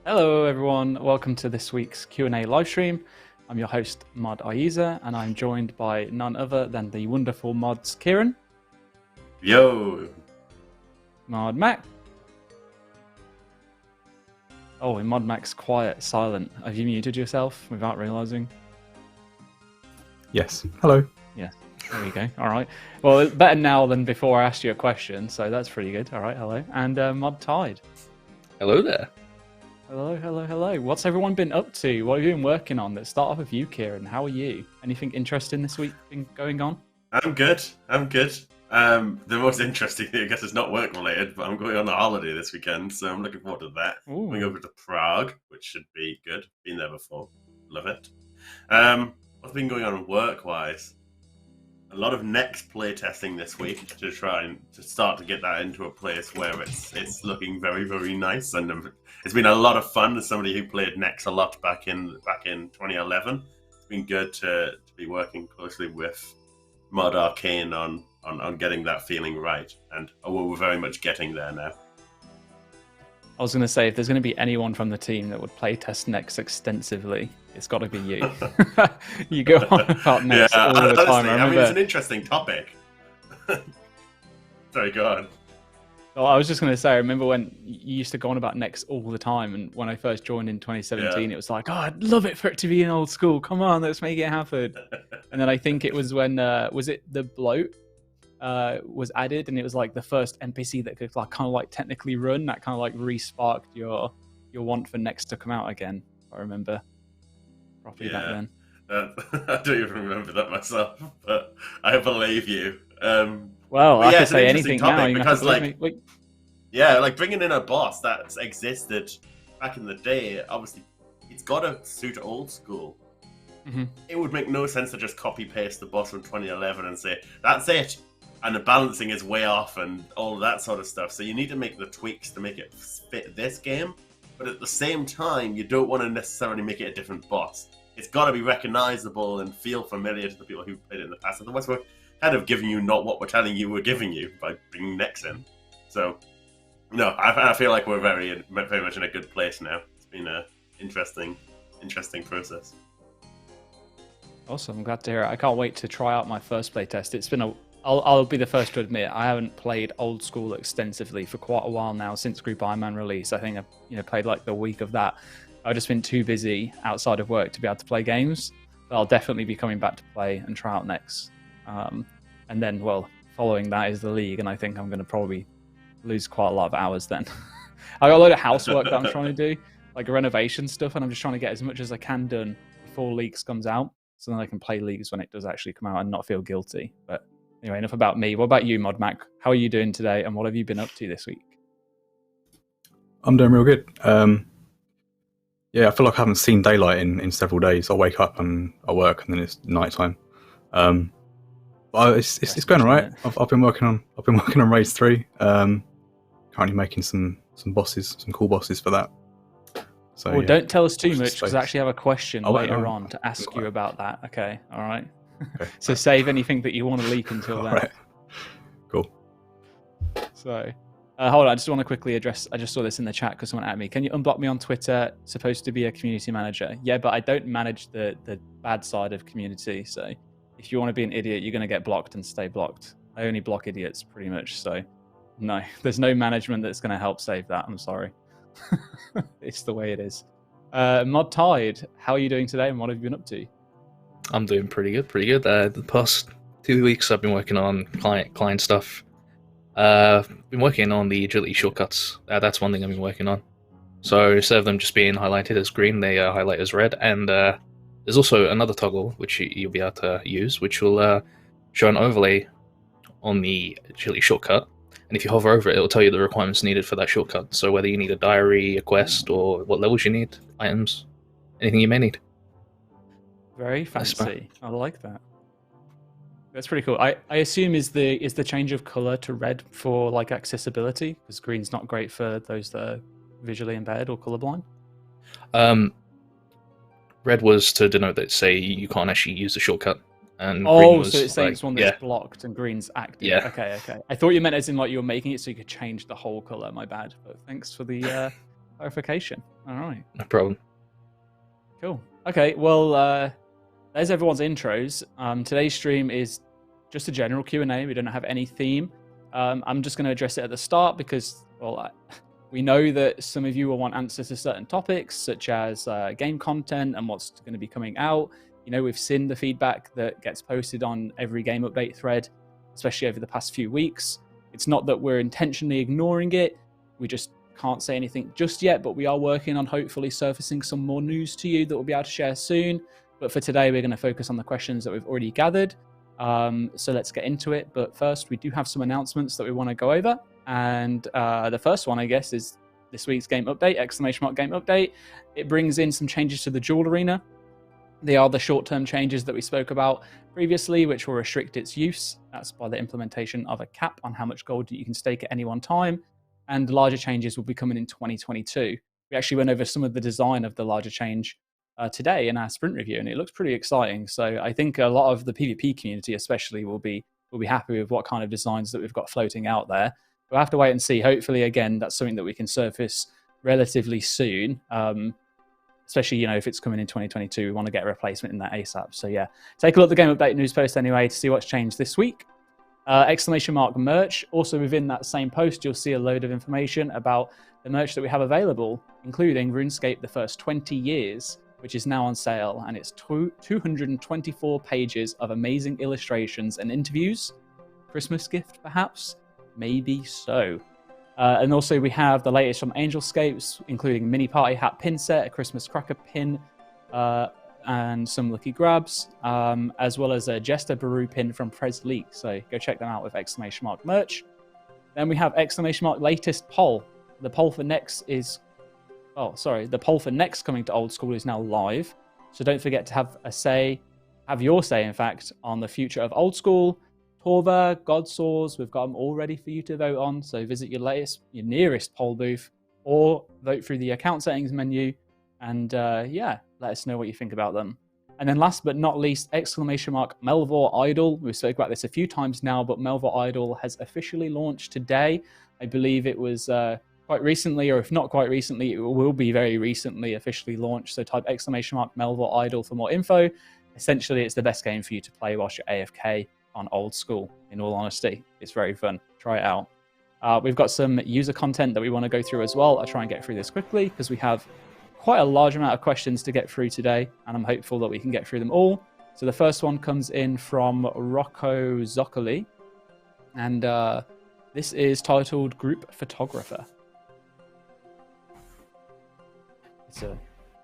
Hello everyone, welcome to this week's Q&A livestream. I'm your host Mod Ayiza and I'm joined by none other than the wonderful mods Kieren. Yo! Mod Mack. Oh, and Mod Mack's quiet, silent. Have you muted yourself without realising? Yes. Hello. Yes. There you go. Alright. Well, better now than before I asked you a question, so that's pretty good. Alright, hello. And Mod Tide. Hello there. Hello. What's everyone been up to? What have you been working on? Let's start off with you, Kieren. How are you? Anything interesting this week been going on? I'm good. The most interesting thing, I guess, is not work related, but I'm going on a holiday this weekend, so I'm looking forward to that. Ooh. Going over to Prague, which should be good. Been there before. Love it. What's been going on work-wise? A lot of next playtesting this week to try and to start to get that into a place where it's looking very, very nice, and it's been a lot of fun as somebody who played Nex a lot back in 2011. It's been good to be working closely with Mod Arcane on getting that feeling right, and we're very much getting there now. I was going to say, if there's going to be anyone from the team that would play test Nex extensively, it's got to be you. You go on about Nex all the honestly, time. I mean, it's an interesting topic. Sorry, go on. Well, I was just going to say, I remember when you used to go on about Nex all the time, and when I first joined in 2017, It was like, oh, I'd love it for it to be in old school. Come on, let's make it happen. And then I think it was when, was it the bloat was added, and it was like the first NPC that could like kind of like technically run, that kind of like re-sparked your want for Nex to come out again, if I remember properly back then. I don't even remember that myself, but I believe you. Well, I can say anything now. Because like bringing in a boss that's existed back in the day, obviously it's got to suit old school. Mm-hmm. It would make no sense to just copy paste the boss from 2011 and say that's it, and the balancing is way off and all of that sort of stuff. So you need to make the tweaks to make it fit this game, but at the same time you don't want to necessarily make it a different boss. It's got to be recognizable and feel familiar to the people who played it in the past. Otherwise, we're kind of giving you not what we're telling you we're giving you by bringing Nex in. So, no, I feel like we're very much in a good place now. It's been an interesting process. Awesome, I'm glad to hear it. I can't wait to try out my first playtest. It's been I'll be the first to admit, I haven't played old school extensively for quite a while now, since Group Iron Man release. I think I've played like the week of that. I've just been too busy outside of work to be able to play games. But I'll definitely be coming back to play and try out Nex. And then, well, following that is the League, and I think I'm going to probably lose quite a lot of hours then. I got a load of housework that I'm trying to do, like renovation stuff, and I'm just trying to get as much as I can done before Leagues comes out, so then I can play Leagues when it does actually come out and not feel guilty. But anyway, enough about me. What about you, Mod Mac? How are you doing today, and what have you been up to this week? I'm doing real good. Yeah, I feel like I haven't seen daylight in several days. I wake up and I work, and then it's nighttime. But it's going alright. I've been working on Raid 3. Currently making some bosses, some cool bosses for that. So well, don't tell us too much, because I actually have a question later on to ask you right. about that. Okay, all right. Okay. So save anything that you want to leak until then. Right. Cool. So, hold on. I just want to quickly address. I just saw this in the chat because someone asked me, "Can you unblock me on Twitter? Supposed to be a community manager." Yeah, but I don't manage the bad side of community. So, if you want to be an idiot, you're going to get blocked and stay blocked. I only block idiots, pretty much. So, no, there's no management that's going to help save that. I'm sorry. It's the way it is. Mod Tide, how are you doing today, and what have you been up to? I'm doing pretty good. The past 2 weeks I've been working on client stuff. Been working on the agility shortcuts. That's one thing I've been working on. So instead of them just being highlighted as green, they highlight as red. And there's also another toggle which you'll be able to use, which will show an overlay on the agility shortcut. And if you hover over it, it'll tell you the requirements needed for that shortcut. So whether you need a diary, a quest, or what levels you need, items, anything you may need. Very fancy. I like that. That's pretty cool. I assume is the change of color to red for like accessibility, because green's not great for those that are visually impaired or colorblind. Red was to denote that, say, you can't actually use the shortcut. And green was so it's saying like, it's one that's blocked and green's active. Yeah. Okay. I thought you meant as in like you were making it so you could change the whole color. My bad. But thanks for the clarification. All right. No problem. Cool. Okay, well, there's everyone's intros. Today's stream is just a general Q&A. We don't have any theme. I'm just going to address it at the start because, well, we know that some of you will want answers to certain topics, such as game content and what's going to be coming out. You know, we've seen the feedback that gets posted on every game update thread, especially over the past few weeks. It's not that we're intentionally ignoring it. We just can't say anything just yet, but we are working on hopefully surfacing some more news to you that we'll be able to share soon. But for today, we're going to focus on the questions that we've already gathered. So let's get into it. But first, we do have some announcements that we want to go over. And the first one, I guess, is this week's game update, ! Game update. It brings in some changes to the Duel Arena. They are the short-term changes that we spoke about previously, which will restrict its use. That's by the implementation of a cap on how much gold you can stake at any one time. And the larger changes will be coming in 2022. We actually went over some of the design of the larger change today in our sprint review, and it looks pretty exciting. So I think a lot of the PvP community especially will be happy with what kind of designs that we've got floating out there. We'll have to wait and see. Hopefully, again, that's something that we can surface relatively soon. Especially, you know, if it's coming in 2022, we want to get a replacement in that ASAP. So yeah, take a look at the game update news post anyway to see what's changed this week. ! Merch. Also within that same post, you'll see a load of information about the merch that we have available, including RuneScape the first 20 years, which is now on sale, and it's 224 pages of amazing illustrations and interviews. Christmas gift, perhaps? Maybe so. And also we have the latest from Angelscapes, including mini party hat pin set, a Christmas cracker pin, and some lucky grabs, as well as a Jester Baru pin from Prez Leak. So go check them out with ! Merch. Then we have ! Latest poll. The poll for next is... Oh, sorry. The poll for next coming to Old School is now live. So don't forget to have your say, in fact, on the future of Old School. Torva, Godsaws, we've got them all ready for you to vote on. So visit your nearest poll booth, or vote through the account settings menu. And yeah, let us know what you think about them. And then last but not least, ! Melvor Idol. We've spoken about this a few times now, but Melvor Idol has officially launched today. I believe it was quite recently, or if not quite recently, it will be very recently officially launched. So type ! Melvor Idol for more info. Essentially, it's the best game for you to play whilst you're AFK on Old School, in all honesty. It's very fun. Try it out. We've got some user content that we want to go through as well. I'll try and get through this quickly because we have quite a large amount of questions to get through today, and I'm hopeful that we can get through them all. So the first one comes in from Rocco Zoccoli, and this is titled Group Photographer. It's a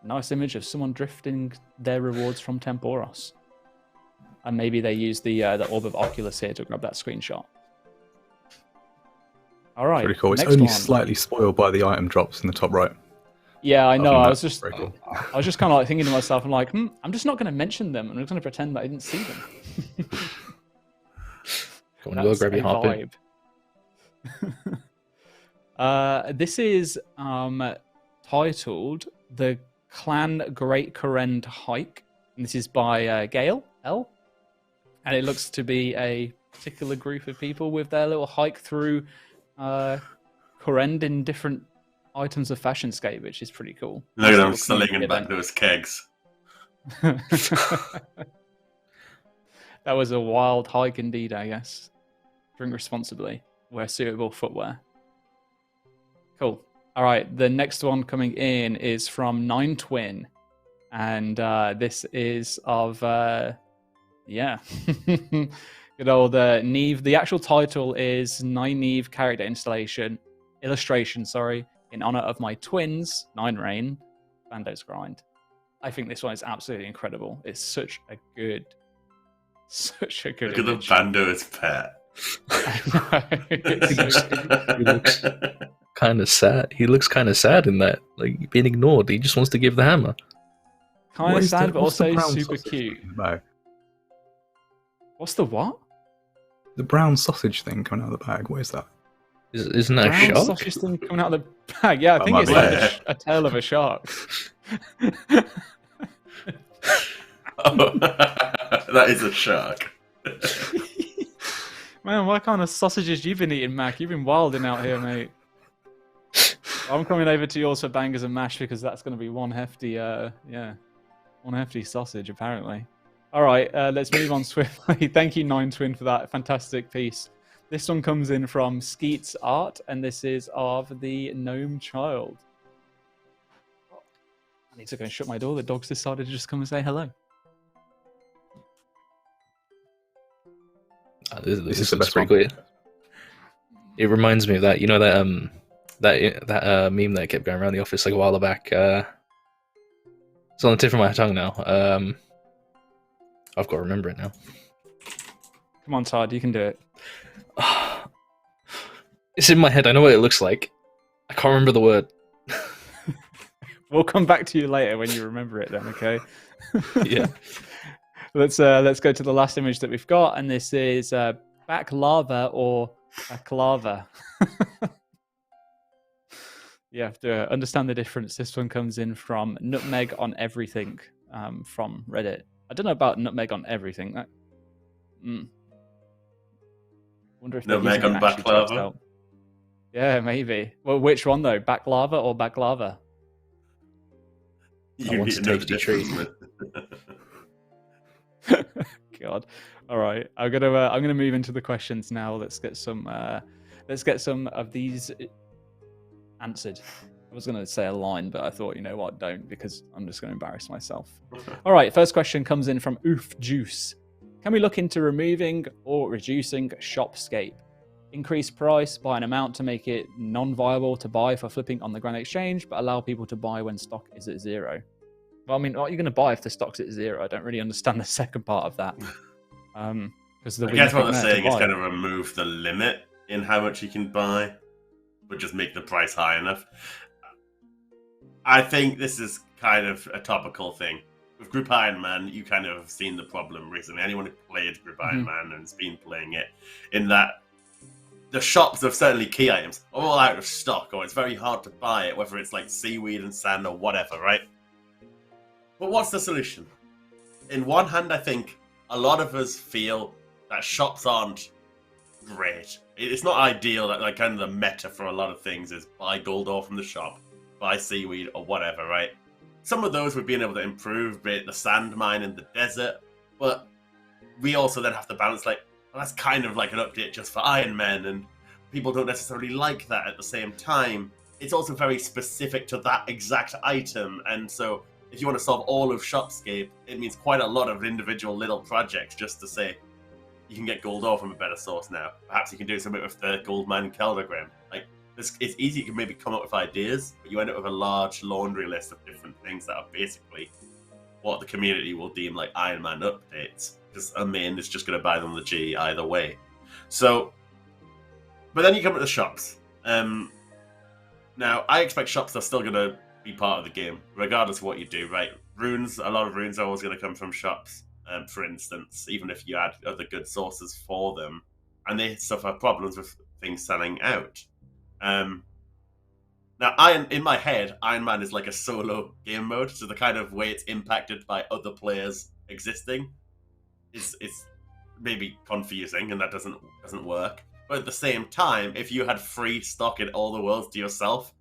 nice image of someone drifting their rewards from Temporos. And maybe they use the Orb of Oculus here to grab that screenshot. All right. Pretty cool. It's next only one. slightly spoiled by the item drops in the top right. Yeah, I know. I was just cool. kind of like thinking to myself, I'm like, I'm just not going to mention them. I'm just going to pretend that I didn't see them. Come on, go grab your harpoon. This is titled The Clan Great Kieren Hike. And this is by Gale L. And it looks to be a particular group of people with their little hike through Kieren in different items of Fashionscape, which is pretty cool. Look at him slinging back to his kegs. That was a wild hike indeed, I guess. Drink responsibly. Wear suitable footwear. Cool. All right, the next one coming in is from Nine Twin. And this is of... yeah. Good old Neve. The actual title is Nynaeve Character Illustration, in honor of my twins, Nine Rain, Bando's Grind. I think this one is absolutely incredible. It's such a good Look at image. the Bando's pet. He looks kind of sad. He looks kind of sad in that, like being ignored. He just wants to give the hammer. Kind of sad, but what's the also brown super sausage cute. thing, Mo? What's the what? The brown sausage thing coming out of the bag. What is that? Isn't that a Brown shark? sausage thing coming out of the bag. Yeah, I think might it's be. like a tail of a shark. That is a shark. Man, what kind of sausages you've been eating, Mac? You've been wilding out here, mate. I'm coming over to yours for bangers and mash because that's going to be one hefty, one hefty sausage apparently. All right, let's move on swiftly. Thank you, Nine Twin, for that fantastic piece. This one comes in from Skeet's Art, and this is of the Gnome Child. I need to go and shut my door. The dog's decided to just come and say hello. This is the best pretty clear. It reminds me of that. You know that meme that kept going around the office like a while back. It's on the tip of my tongue now. I've got to remember it now. Come on, Todd, you can do it. It's in my head. I know what it looks like. I can't remember the word. We'll come back to you later when you remember it. Then, okay? Yeah. Let's go to the last image that we've got, and this is baklava or baklava. You have to understand the difference. This one comes in from Nutmeg on Everything from Reddit. I don't know about Nutmeg on Everything. Wonder if Nutmeg on baklava. Yeah, maybe. Well, which one though? Baklava or baklava? You need to know the difference. God. All right. I'm gonna move into the questions now. Let's get some of these answered. I was going to say a line, but I thought, you know what, don't, because I'm just going to embarrass myself. All right, first question comes in from Oof Juice. Can we look into removing or reducing Shopscape? Increase price by an amount to make it non-viable to buy for flipping on the Grand Exchange, but allow people to buy when stock is at zero. Well, I mean, what are you going to buy if the stock's at zero? I don't really understand the second part of that. Because I guess what they're saying is kind of remove the limit in how much you can buy, but just make the price high enough. I think this is kind of a topical thing. With Group Iron Man, you kind of have seen the problem recently. Anyone who played Group Iron Man and has been playing it, in that the shops of certainly key items are all out of stock, or it's very hard to buy it, whether it's like seaweed and sand or whatever, right? But what's the solution? In one hand, I think a lot of us feel that shops aren't great. It's not ideal that, like, kind of the meta for a lot of things is buy gold ore from the shop, buy seaweed or whatever, right? Some of those we've been able to improve, be it the sand mine in the desert, but we also then have to balance, like, well, that's kind of like an update just for Iron Man, and people don't necessarily like that at the same time. It's also very specific to that exact item, and so if you want to solve all of Shopscape, it means quite a lot of individual little projects just to say, you can get gold ore from a better source now. Perhaps you can do something with the gold mine Keldergram. Like, it's easy, you can maybe come up with ideas, but you end up with a large laundry list of different things that are basically what the community will deem like Iron Man updates. Because a main is just going to buy them the G either way. So, but then you come to the shops. Now, I expect shops are still going to be part of the game, regardless of what you do, right? Runes, a lot of runes are always going to come from shops, for instance, even if you add other good sources for them. And they suffer problems with things selling out. Now, in my head, Iron Man is like a solo game mode, so the kind of way it's impacted by other players existing is maybe confusing, and that doesn't work. But at the same time, if you had free stock in all the worlds to yourself,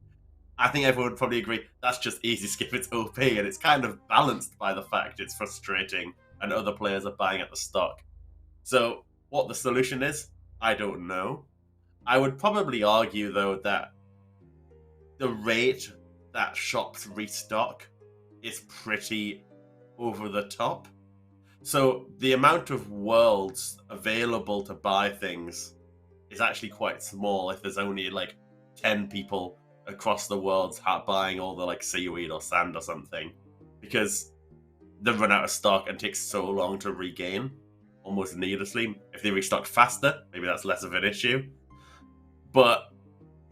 I think everyone would probably agree that's just easy skip, it's OP, and it's kind of balanced by the fact it's frustrating and other players are buying at the stock. So, what the solution is, I don't know. I would probably argue, though, that the rate that shops restock is pretty over the top. So the amount of worlds available to buy things is actually quite small if there's only like 10 people across the world buying all the like seaweed or sand or something, because they run out of stock and takes so long to regain, almost needlessly. If they restock faster, maybe that's less of an issue. But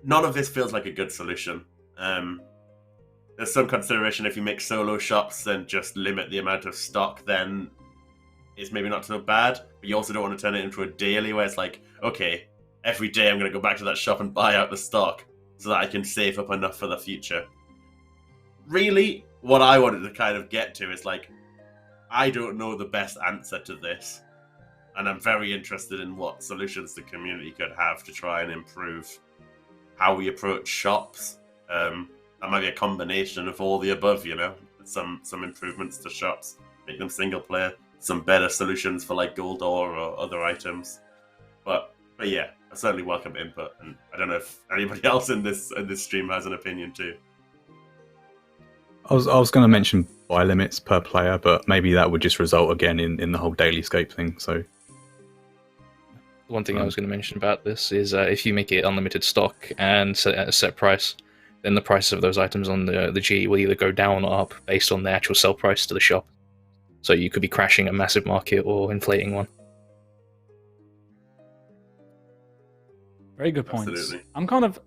none of this feels like a good solution. There's some consideration if you make solo shops and just limit the amount of stock, then it's maybe not so bad. But you also don't want to turn it into a daily where it's like, okay, every day I'm going to go back to that shop and buy out the stock so that I can save up enough for the future. Really, what I wanted to kind of get to is like, I don't know the best answer to this. And I'm very interested in what solutions the community could have to try and improve how we approach shops. That might be a combination of all the above, you know. Some improvements to shops, make them single player, some better solutions for like gold ore or other items. But yeah, I certainly welcome input, and I don't know if anybody else in this stream has an opinion too. I was going to mention buy limits per player, but maybe that would just result again in the whole daily scape thing. So one thing I was going to mention about this is if you make it unlimited stock and set at a set price, then the price of those items on the G will either go down or up based on the actual sell price to the shop. So you could be crashing a massive market or inflating one. Very good points. Absolutely. I'm kind of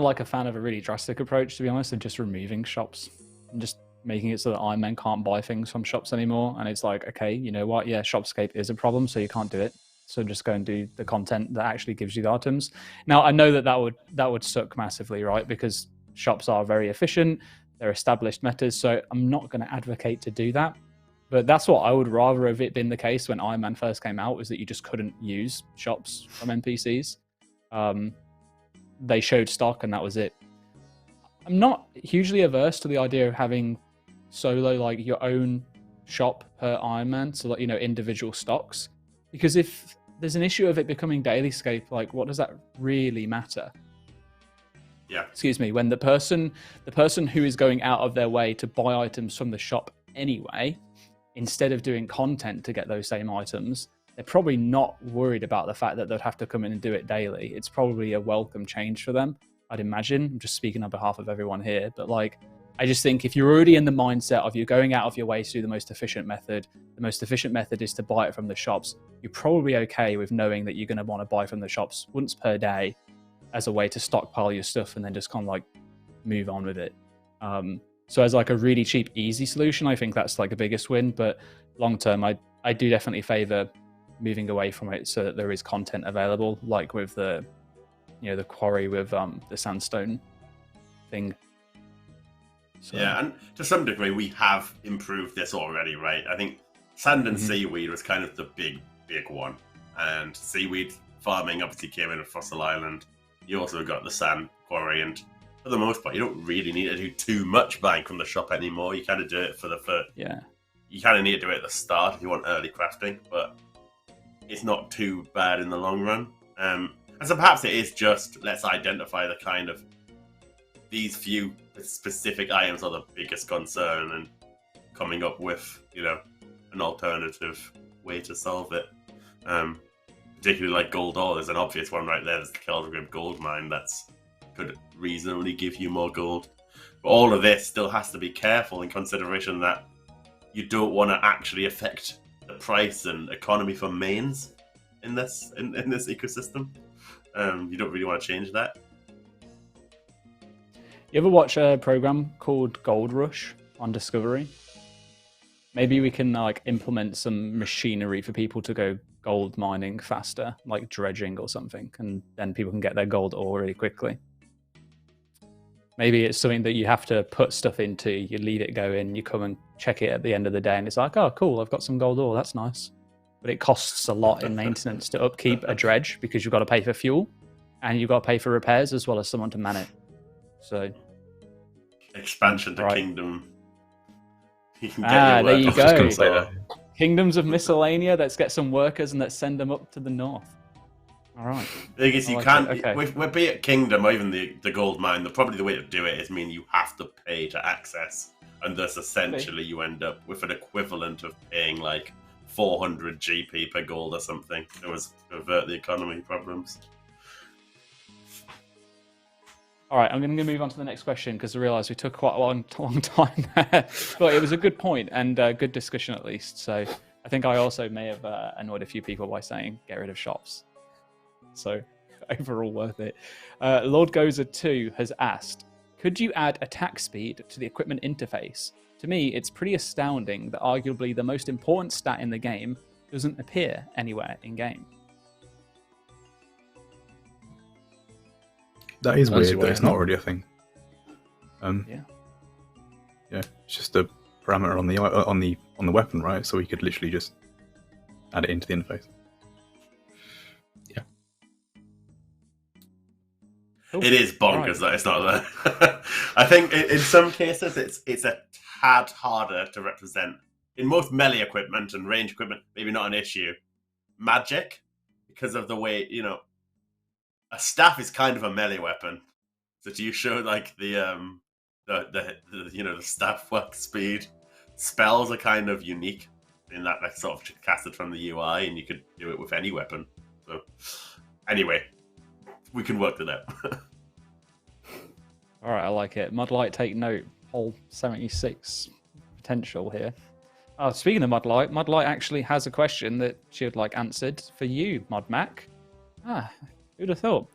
like a fan of a really drastic approach, to be honest, of just removing shops and just making it so that Iron Man can't buy things from shops anymore. And it's like, okay, you know what? Yeah, Shopscape is a problem, so you can't do it. So just go and do the content that actually gives you the items. Now, I know that would suck massively, right? Because shops are very efficient, they're established metas, so I'm not going to advocate to do that. But that's what I would rather have it been the case when Iron Man first came out, was that you just couldn't use shops from NPCs. They showed stock and that was it. I'm not hugely averse to the idea of having solo, like your own shop per Iron Man, so that, you know, individual stocks. Because if there's an issue of it becoming daily scape, like what does that really matter? Yeah. Excuse me, when the person who is going out of their way to buy items from the shop anyway, instead of doing content to get those same items, they're probably not worried about the fact that they'd have to come in and do it daily. It's probably a welcome change for them, I'd imagine. I'm just speaking on behalf of everyone here, but like, I just think if you're already in the mindset of you're going out of your way to do the most efficient method is to buy it from the shops, you're probably okay with knowing that you're going to want to buy from the shops once per day as a way to stockpile your stuff and then just kind of like move on with it. So as like a really cheap, easy solution, I think that's like the biggest win. But long term, I do definitely favor moving away from it so that there is content available, like with the, you know, the quarry with the sandstone thing. So. Yeah, and to some degree, we have improved this already, right? I think sand and seaweed was kind of the big one. And seaweed farming obviously came in a Fossil Island. You also got the sand quarry, and for the most part, you don't really need to do too much buying from the shop anymore. You kind of do it for the first. Yeah. You kind of need to do it at the start if you want early crafting, but it's not too bad in the long run. And so perhaps it is just, let's identify the kind of, these few specific items are the biggest concern, and coming up with, you know, an alternative way to solve it. Particularly like gold ore, there's an obvious one right there. There's the Keldrigrim gold mine that's could reasonably give you more gold. But all of this still has to be careful in consideration that you don't want to actually affect the price and economy for mains in this ecosystem. You don't really want to change that. You ever watch a program called Gold Rush on Discovery? Maybe we can like implement some machinery for people to go gold mining faster, like dredging or something, and then people can get their gold ore really quickly. Maybe it's something that you have to put stuff into, you leave it go in, you come and check it at the end of the day, and it's like, oh, cool, I've got some gold ore, that's nice. But it costs a lot in maintenance to upkeep a dredge because you've got to pay for fuel and you've got to pay for repairs as well as someone to man it. So, expansion to right. Kingdom. You can there you go. Kingdoms of Miscellanea. Let's get some workers and let's send them up to the north. All right. I guess you like can't. okay. With be it Kingdom or even the gold mine, probably the way to do it is mean you have to pay to access, and thus essentially you end up with an equivalent of paying like 400 GP per gold or something. It was to avert the economy problems. All right, I'm going to move on to the next question because I realised we took quite a long time there. But it was a good point and a good discussion at least. So I think I also may have annoyed a few people by saying get rid of shops. So overall worth it. Lord Gozer 2 has asked, could you add attack speed to the equipment interface? To me, it's pretty astounding that arguably the most important stat in the game doesn't appear anywhere in game. That is weird that it's not already a thing. Yeah, it's just a parameter on the weapon, right? So we could literally just add it into the interface. Yeah. Cool. It is bonkers Right. that it's not there. I think in some cases it's a tad harder to represent. In most melee equipment and range equipment, maybe not an issue. Magic, because of the way, a staff is kind of a melee weapon. So do you show like the staff work speed? Spells are kind of unique in that they're sort of casted from the UI, and you could do it with any weapon. So anyway, we can work that out. All right, I like it. Mudlight, take note. Whole 76 potential here. Oh, speaking of Mudlight actually has a question that she would like answered for you, Mack. Who'd have thought?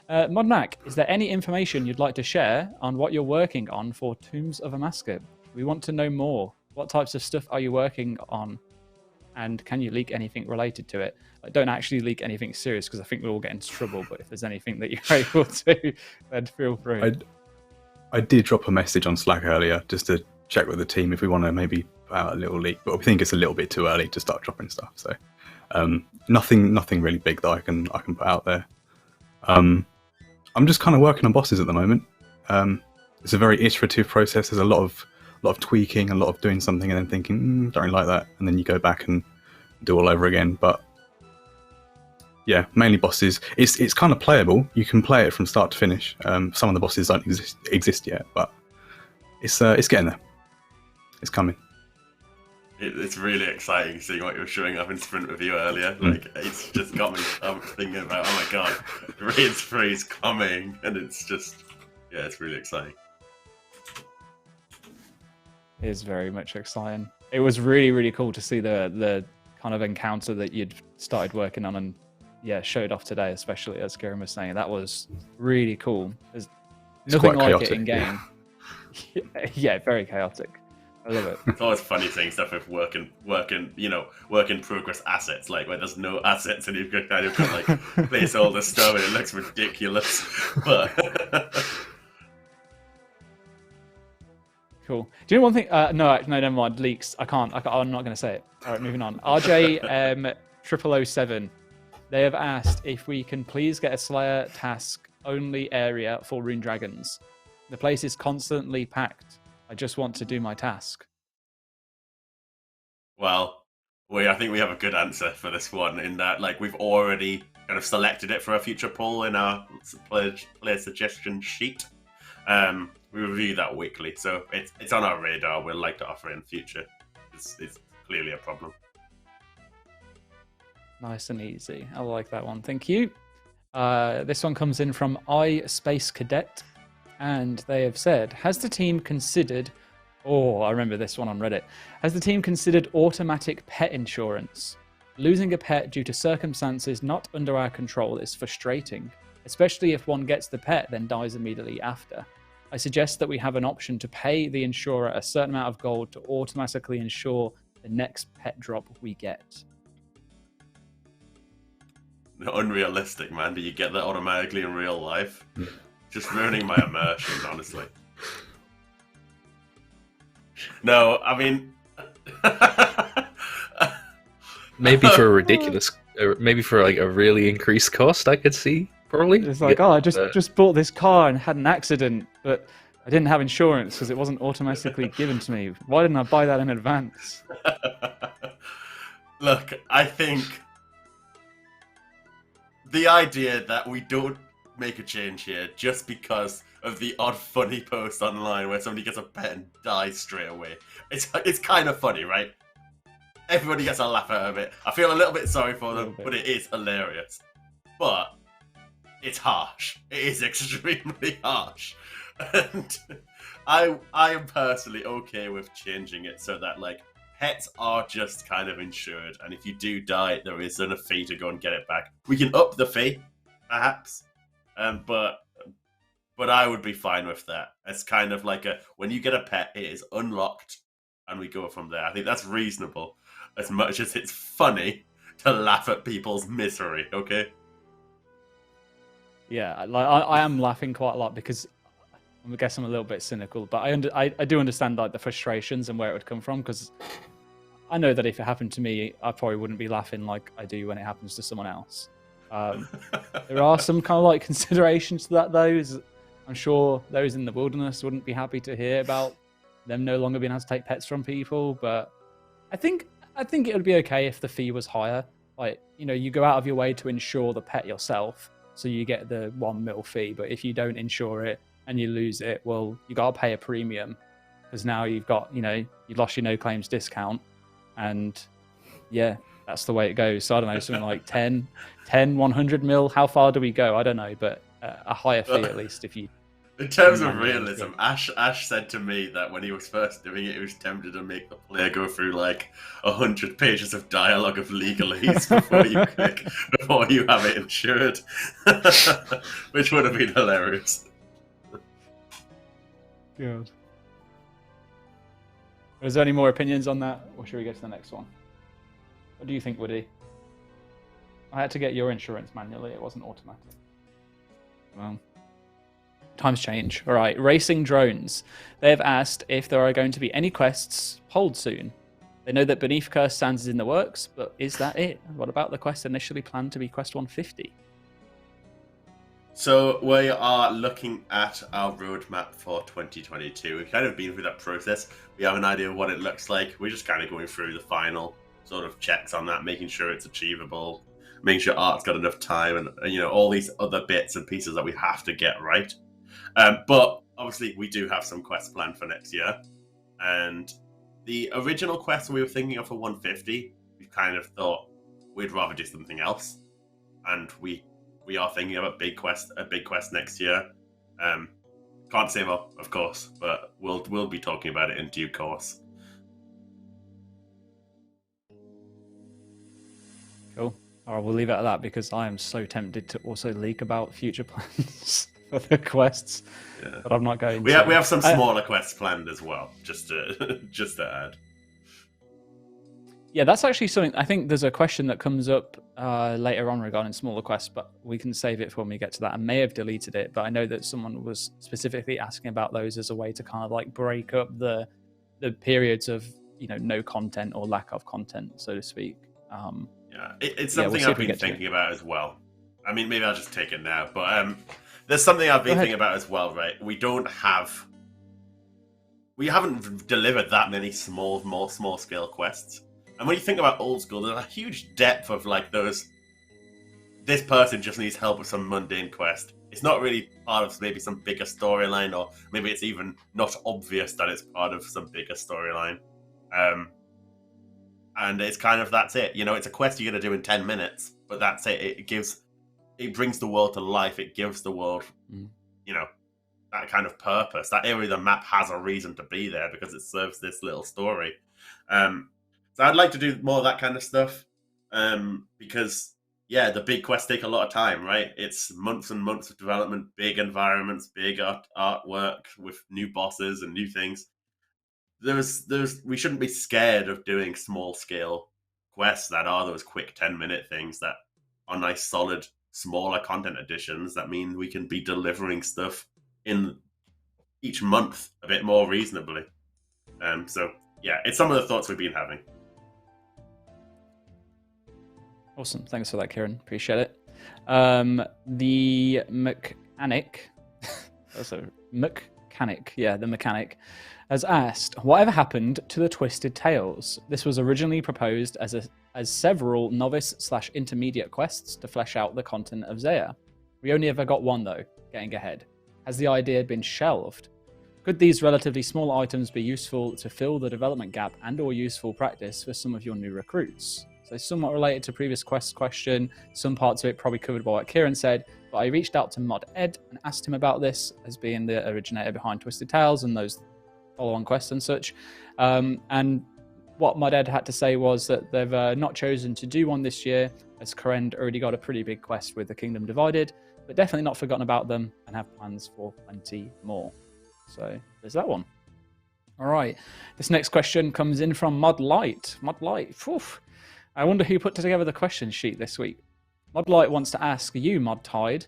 Mack, is there any information you'd like to share on what you're working on for Tombs of Amaska? We want to know more. What types of stuff are you working on? And can you leak anything related to it? Don't actually leak anything serious because I think we'll all get into trouble. But if there's anything that you're able to, then feel free. I did drop a message on Slack earlier just to check with the team if we want to maybe put out a little leak, but we think it's a little bit too early to start dropping stuff. So nothing really big that I can put out there. I'm just kind of working on bosses at the moment. It's a very iterative process. There's a lot of tweaking, a lot of doing something and then thinking, don't really like that, and then you go back and do all over again. But yeah, mainly bosses. It's kind of playable. You can play it from start to finish. Some of the bosses don't exist yet, but it's getting there. It's coming. It's really exciting seeing what you were showing up in Sprint with you earlier. Like, it's just got me thinking about, oh my god, Raids 3 is coming, and it's just, yeah, it's really exciting. It is very much exciting. It was really, really cool to see the kind of encounter that you'd started working on and showed off today, especially as Kieren was saying. That was really cool. There's nothing like chaotic, it in game. Yeah, very chaotic. I love it. It's always funny seeing stuff with work in progress assets, like where there's no assets and you've got like place all the stuff and it looks ridiculous. But cool. Do you know one thing? No, never mind. Leaks. I'm not going to say it. All right, moving on. RJ 0007. They have asked if we can please get a Slayer task only area for Rune Dragons. The place is constantly packed. I just want to do my task. Well, I think we have a good answer for this one in that, like, we've already kind of selected it for a future poll in our player suggestion sheet. We review that weekly, so it's on our radar. We'd like to offer it in future. It's clearly a problem. Nice and easy. I like that one. Thank you. This one comes in from Space Cadet. And they have said, has the team considered... Oh, I remember this one on Reddit. Has the team considered automatic pet insurance? Losing a pet due to circumstances not under our control is frustrating, especially if one gets the pet then dies immediately after. I suggest that we have an option to pay the insurer a certain amount of gold to automatically insure the next pet drop we get. Unrealistic, man. Do you get that automatically in real life? Just ruining my immersion, honestly. No, I mean... maybe for a ridiculous... maybe for like a really increased cost, I could see, probably. It's like, I just bought this car and had an accident, but I didn't have insurance because it wasn't automatically given to me. Why didn't I buy that in advance? Look, I think... the idea that we don't make a change here just because of the odd funny post online where somebody gets a pet and dies straight away. It's kind of funny, right? Everybody gets a laugh out of it. I feel a little bit sorry for them, but it is hilarious. But it's harsh. It is extremely harsh. And I am personally okay with changing it so that, like, pets are just kind of insured, and if you do die, there isn't a fee to go and get it back. We can up the fee, perhaps, but I would be fine with that. It's kind of like when you get a pet, it is unlocked, and we go from there. I think that's reasonable, as much as it's funny to laugh at people's misery. Okay? Yeah, like I am laughing quite a lot because I guess I'm a little bit cynical, but I do understand like the frustrations and where it would come from, because I know that if it happened to me, I probably wouldn't be laughing like I do when it happens to someone else. There are some kind of like considerations to that, though. I'm sure those in the wilderness wouldn't be happy to hear about them no longer being able to take pets from people. But I think it would be okay if the fee was higher. Like, you know, you go out of your way to insure the pet yourself, so you get the 1 mil fee. But if you don't insure it and you lose it, well, you got to pay a premium because now you've got, you know, you lost your no claims discount, and yeah, that's the way it goes. So I don't know, something like 10, 100 mil. How far do we go? I don't know, but a higher fee at least if you. In terms of realism, Ash said to me that when he was first doing it, he was tempted to make the player go through like 100 pages of dialogue of legalese before you have it insured, which would have been hilarious. Good. Is there any more opinions on that, or should we get to the next one? What do you think, Woody? I had to get your insurance manually; it wasn't automatic. Well. Times change. All right, racing drones. They've asked if there are going to be any quests pulled soon. They know that Beneath Cursed Sands is in the works, but is that it? What about the quest initially planned to be Quest 150? So we are looking at our roadmap for 2022. We've kind of been through that process. We have an idea of what it looks like. We're just kind of going through the final sort of checks on that, making sure it's achievable, making sure Art's got enough time, and you know, all these other bits and pieces that we have to get right. But obviously, we do have some quests planned for next year. And the original quest we were thinking of for 150, we kind of thought we'd rather do something else. And we are thinking of a big quest next year. Can't say more, of course, but we'll be talking about it in due course. Cool. All right, we'll leave it at that because I am so tempted to also leak about future plans. For the quests, yeah. But I'm not going. We have some smaller quests planned as well, just to add. Yeah, that's actually something. I think there's a question that comes up later on regarding smaller quests, but we can save it for when we get to that. I may have deleted it, but I know that someone was specifically asking about those as a way to kind of like break up the periods of, you know, no content or lack of content, so to speak. Yeah, it's something I've been thinking about as well. I mean, maybe I'll just take it now, but there's something I've been thinking about as well, right? We haven't delivered that many more small scale quests. And when you think about old school, there's a huge depth of like those. This person just needs help with some mundane quest. It's not really part of maybe some bigger storyline, or maybe it's even not obvious that it's part of some bigger storyline. And it's kind of, that's it. You know, it's a quest you're going to do in 10 minutes, but that's it. It brings the world to life. It gives the world, you know, that kind of purpose. That area of the map has a reason to be there because it serves this little story. So I'd like to do more of that kind of stuff because, yeah, the big quests take a lot of time, right? It's months and months of development, big environments, big artwork with new bosses and new things. We shouldn't be scared of doing small scale quests that are those quick 10-minute things that are nice, solid, smaller content additions that mean we can be delivering stuff in each month a bit more reasonably. So yeah, it's some of the thoughts we've been having. Awesome, thanks for that, Kieren. Appreciate it. The mechanic, the mechanic has asked, whatever happened to the Twisted Tales? This was originally proposed as several novice/intermediate quests to flesh out the content of Zaya. We only ever got one though, getting ahead. Has the idea been shelved? Could these relatively small items be useful to fill the development gap and or useful practice for some of your new recruits? So somewhat related to previous quest question, some parts of it probably covered by what Kieren said, but I reached out to Mod Ed and asked him about this as being the originator behind Twisted Tales and those follow-on quests and such. And what Mod Ed had to say was that they've not chosen to do one this year, as Kieren already got a pretty big quest with the Kingdom Divided, but definitely not forgotten about them and have plans for plenty more. So there's that one. All right, this next question comes in from Mod Light. Mod Light, I wonder who put together the question sheet this week. Mod Light wants to ask you, Mod Tide,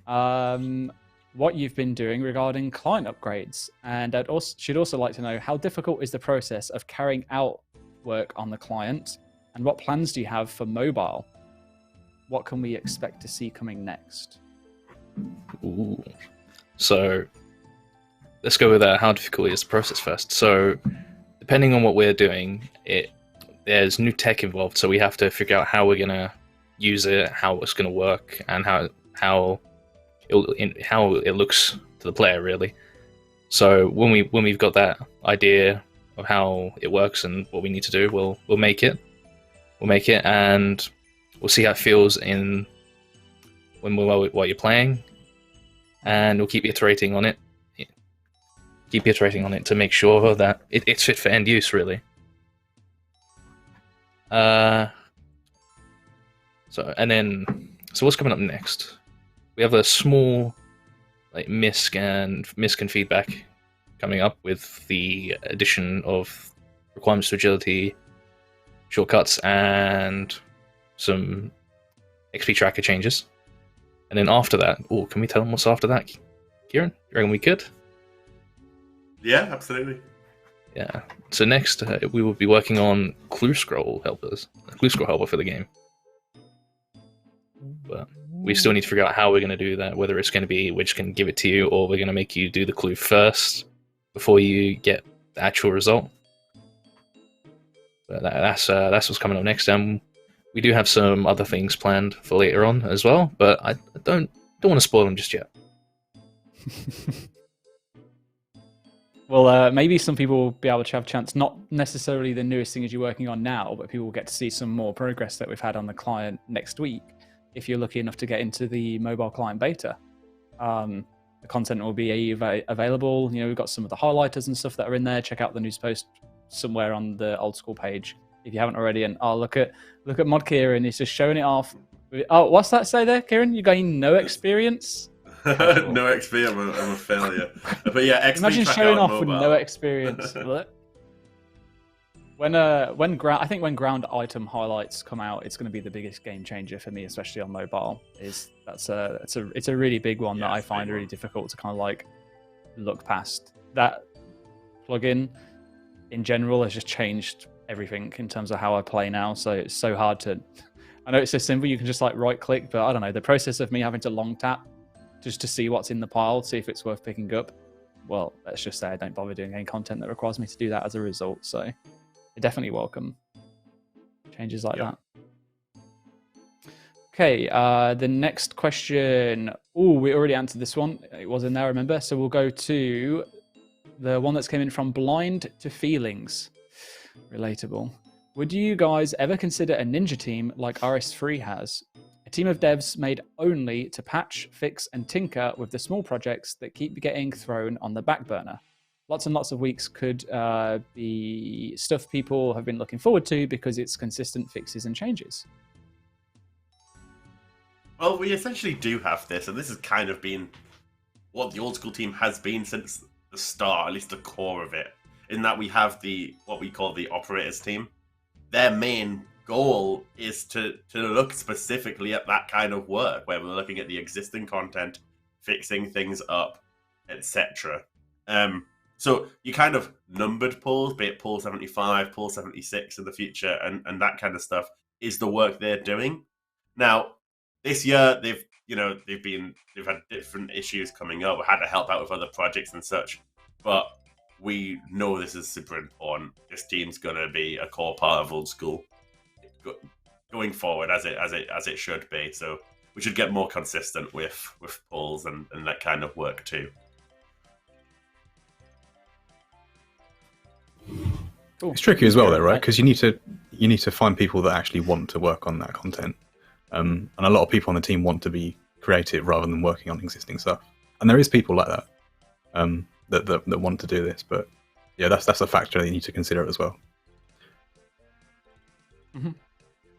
what you've been doing regarding client upgrades, and she'd also like to know how difficult is the process of carrying out work on the client, and what plans do you have for mobile? what can we expect to see coming next? Ooh. So let's go with how difficult is the process first. So depending on what we're doing, there's new tech involved, so we have to figure out how we're gonna use it, how it's gonna work, and how it looks to the player, really. So when we've got that idea of how it works and what we need to do, we'll make it. We'll make it, and we'll see how it feels while you're playing, and we'll keep iterating on it. Keep iterating on it to make sure that it's fit for end use, really. So what's coming up next? We have a small misc and feedback coming up with the addition of requirements to agility, shortcuts, and some XP tracker changes. And then after that, can we tell them what's after that, Kieren? You reckon we could? Yeah, absolutely. Yeah. So next, we will be working on clue scroll helper for the game. But we still need to figure out how we're going to do that. Whether it's going to be we're just going to give it to you, or we're going to make you do the clue first before you get the actual result. But that's what's coming up next. We do have some other things planned for later on as well, but I don't want to spoil them just yet. Well, maybe some people will be able to have a chance, not necessarily the newest things you're working on now, but people will get to see some more progress that we've had on the client next week, if you're lucky enough to get into the mobile client beta. The content will be available. We've got some of the highlighters and stuff that are in there. Check out the news post somewhere on the old school page if you haven't already. And look at Mod Kieren. He's just showing it off. Oh, what's that say there, Kieren? You gain no experience? No XP, I'm a failure. But yeah, XP. Imagine tracker showing on off with mobile. no experience. When ground item highlights come out, it's going to be the biggest game changer for me, especially on mobile. It's a really big one that I find really difficult to kind of look past. That plugin in general has just changed everything in terms of how I play now. So it's so hard to. I know it's so simple. You can just right click, but I don't know, the process of me having to long tap just to see what's in the pile, see if it's worth picking up. Well, let's just say I don't bother doing any content that requires me to do that as a result. So I definitely welcome changes like that. Okay, the next question. We already answered this one. It was in there, remember? So we'll go to the one that's came in from Blind to Feelings. Relatable. Would you guys ever consider a ninja team like RS3 has? A team of devs made only to patch, fix, and tinker with the small projects that keep getting thrown on the back burner. Lots and lots of weeks could be stuff people have been looking forward to because it's consistent fixes and changes. Well, we essentially do have this, and this has kind of been what the old school team has been since the start, at least the core of it, in that we have what we call the operators team. Their main goal is to look specifically at that kind of work, where we're looking at the existing content, fixing things up, etc. So you kind of numbered pulls, be it pull 75, pull 76 in the future, and that kind of stuff is the work they're doing. Now, this year they've had different issues coming up. We had to help out with other projects and such, but we know this is super important. This team's gonna be a core part of old school going forward, as it should be. So we should get more consistent with pulls and that kind of work too. Cool. It's tricky as well, though, right? Because you need to find people that actually want to work on that content, and a lot of people on the team want to be creative rather than working on existing stuff. And there is people like that, that want to do this. But yeah, that's a factor that you need to consider as well. Mm-hmm.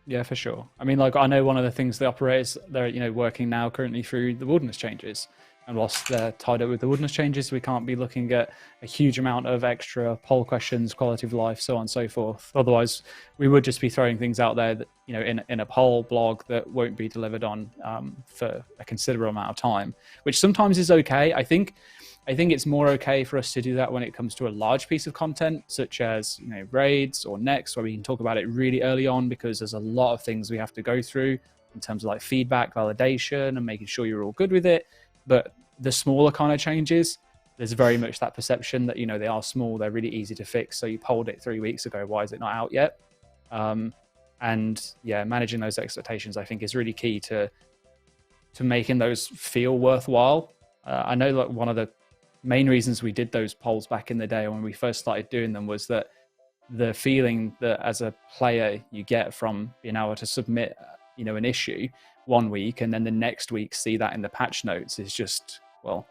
Yeah, for sure. I mean, I know one of the things the operators, they're working now currently through the wilderness changes. And whilst they're tied up with the wilderness changes, we can't be looking at a huge amount of extra poll questions, quality of life, so on and so forth. Otherwise, we would just be throwing things out there that, in a poll blog that won't be delivered on for a considerable amount of time, which sometimes is okay. I think it's more okay for us to do that when it comes to a large piece of content, such as raids or next, where we can talk about it really early on, because there's a lot of things we have to go through, a in terms of like feedback, validation, and making sure you're all good with it. But the smaller kind of changes, there's very much that perception that, you know, they are small, they're really easy to fix. So you polled it 3 weeks ago, why is it not out yet? And yeah, managing those expectations, I think, is really key to making those feel worthwhile. I know that one of the main reasons we did those polls back in the day when we first started doing them was that the feeling that as a player you get from being able to submit, you know, an issue 1 week and then the next week see that in the patch notes is just, well,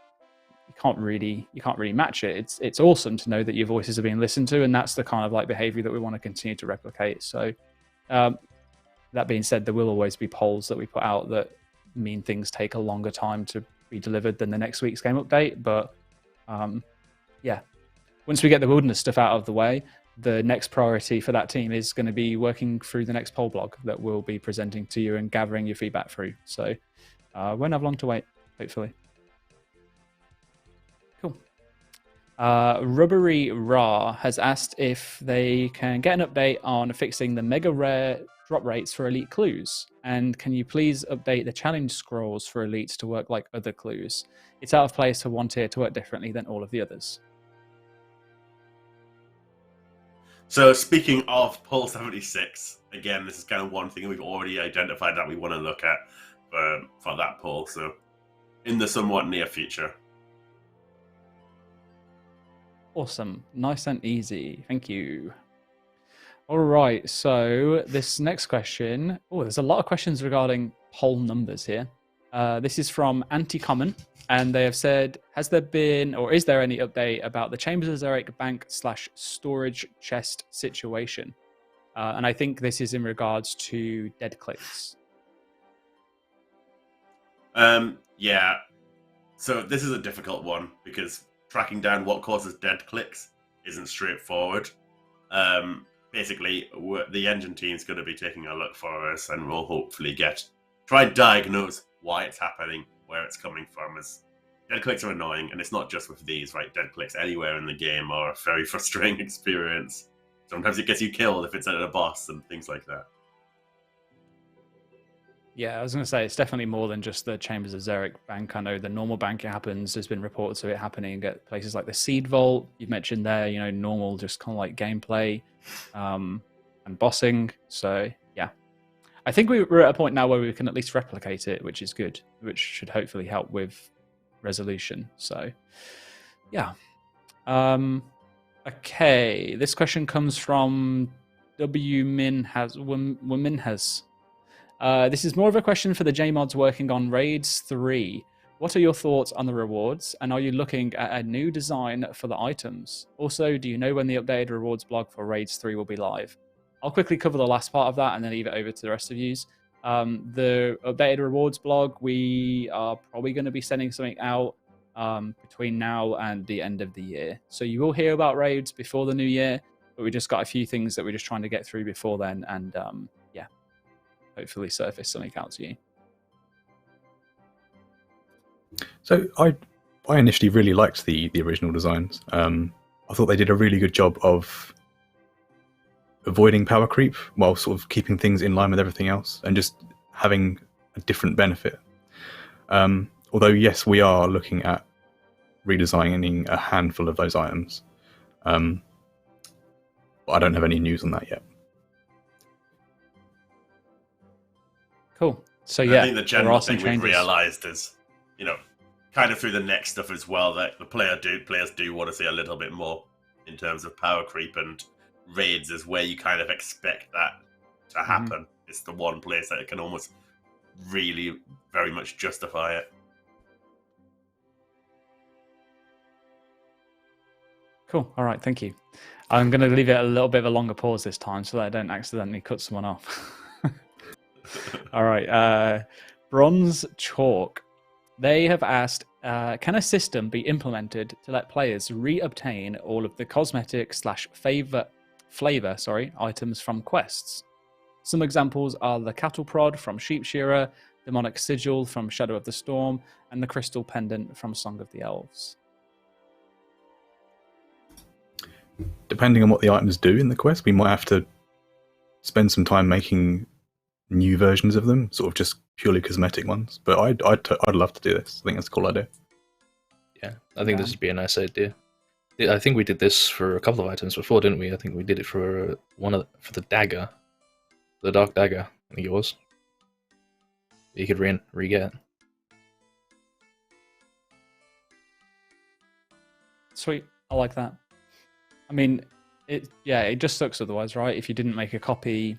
you can't really match it. It's awesome to know that your voices are being listened to, and that's the kind of like behavior that we want to continue to replicate. So that being said, there will always be polls that we put out that mean things take a longer time to be delivered than the next week's game update. But yeah, once we get the wilderness stuff out of the way, the next priority for that team is going to be working through the next poll blog that we'll be presenting to you and gathering your feedback through. So won't have long to wait, hopefully. Cool. Rubbery Ra has asked if they can get an update on fixing the mega rare drop rates for elite clues, and can you please update the challenge scrolls for elites to work like other clues? It's out of place for one tier to work differently than all of the others. So speaking of poll 76, again, this is kind of one thing we've already identified that we want to look at for that poll. So in the somewhat near future. Awesome. Nice and easy. Thank you. All right. So this next question. Oh, there's a lot of questions regarding poll numbers here. This is from Anti-Common, and they have said, has there been or is there any update about the Chambers of Xeric bank / storage chest situation? And I think this is in regards to dead clicks. Yeah. So this is a difficult one because tracking down what causes dead clicks isn't straightforward. Basically, the engine team's going to be taking a look for us, and we'll hopefully try and diagnose why it's happening, where it's coming from. As dead clicks are annoying, and it's not just with these, right? Dead clicks anywhere in the game are a very frustrating experience. Sometimes it gets you killed if it's at a boss and things like that. Yeah, I was going to say, it's definitely more than just the Chambers of Xeric bank. I know the normal bank it happens. There's been reports of it happening at places like the Seed Vault. You've mentioned there, you know, normal, just kind of like gameplay and bossing. So, yeah. I think we're at a point now where we can at least replicate it, which is good, which should hopefully help with resolution. So, yeah. Okay, this question comes from Wominhas. This is more of a question for the JMods working on Raids 3. What are your thoughts on the rewards, and are you looking at a new design for the items? Also, do you know when the updated rewards blog for Raids 3 will be live? I'll quickly cover the last part of that and then leave it over to the rest of you. The updated rewards blog, we are probably going to be sending something out between now and the end of the year. So you will hear about raids before the new year, but we just got a few things that we're just trying to get through before then, and yeah, hopefully surface something out to you. So I initially really liked the original designs. I thought they did a really good job of avoiding power creep while sort of keeping things in line with everything else and just having a different benefit. Although, yes, we are looking at redesigning a handful of those items. But I don't have any news on that yet. Cool. So yeah, I think the general thing we've realised is, you know, kind of through the next stuff as well, that the players do want to see a little bit more in terms of power creep, and raids is where you kind of expect that to happen. Mm-hmm. It's the one place that it can almost really very much justify it. Cool. All right. Thank you. I'm going to leave it a little bit of a longer pause this time so that I don't accidentally cut someone off. All right. Bronze Chalk. They have asked, can a system be implemented to let players reobtain all of the cosmetic / flavor items from quests? Some examples are the cattle prod from Sheep Shearer, demonic sigil from Shadow of the Storm, and the crystal pendant from Song of the Elves. Depending on what the items do in the quest, we might have to spend some time making new versions of them, sort of just purely cosmetic ones. But I'd love to do this. I think that's a cool idea. Yeah, I think this would be a nice idea. I think we did this for a couple of items before, didn't we? I think we did it for for the dagger, the dark dagger. I think it was. You could re-get. Sweet, I like that. I mean, it just sucks otherwise, right? If you didn't make a copy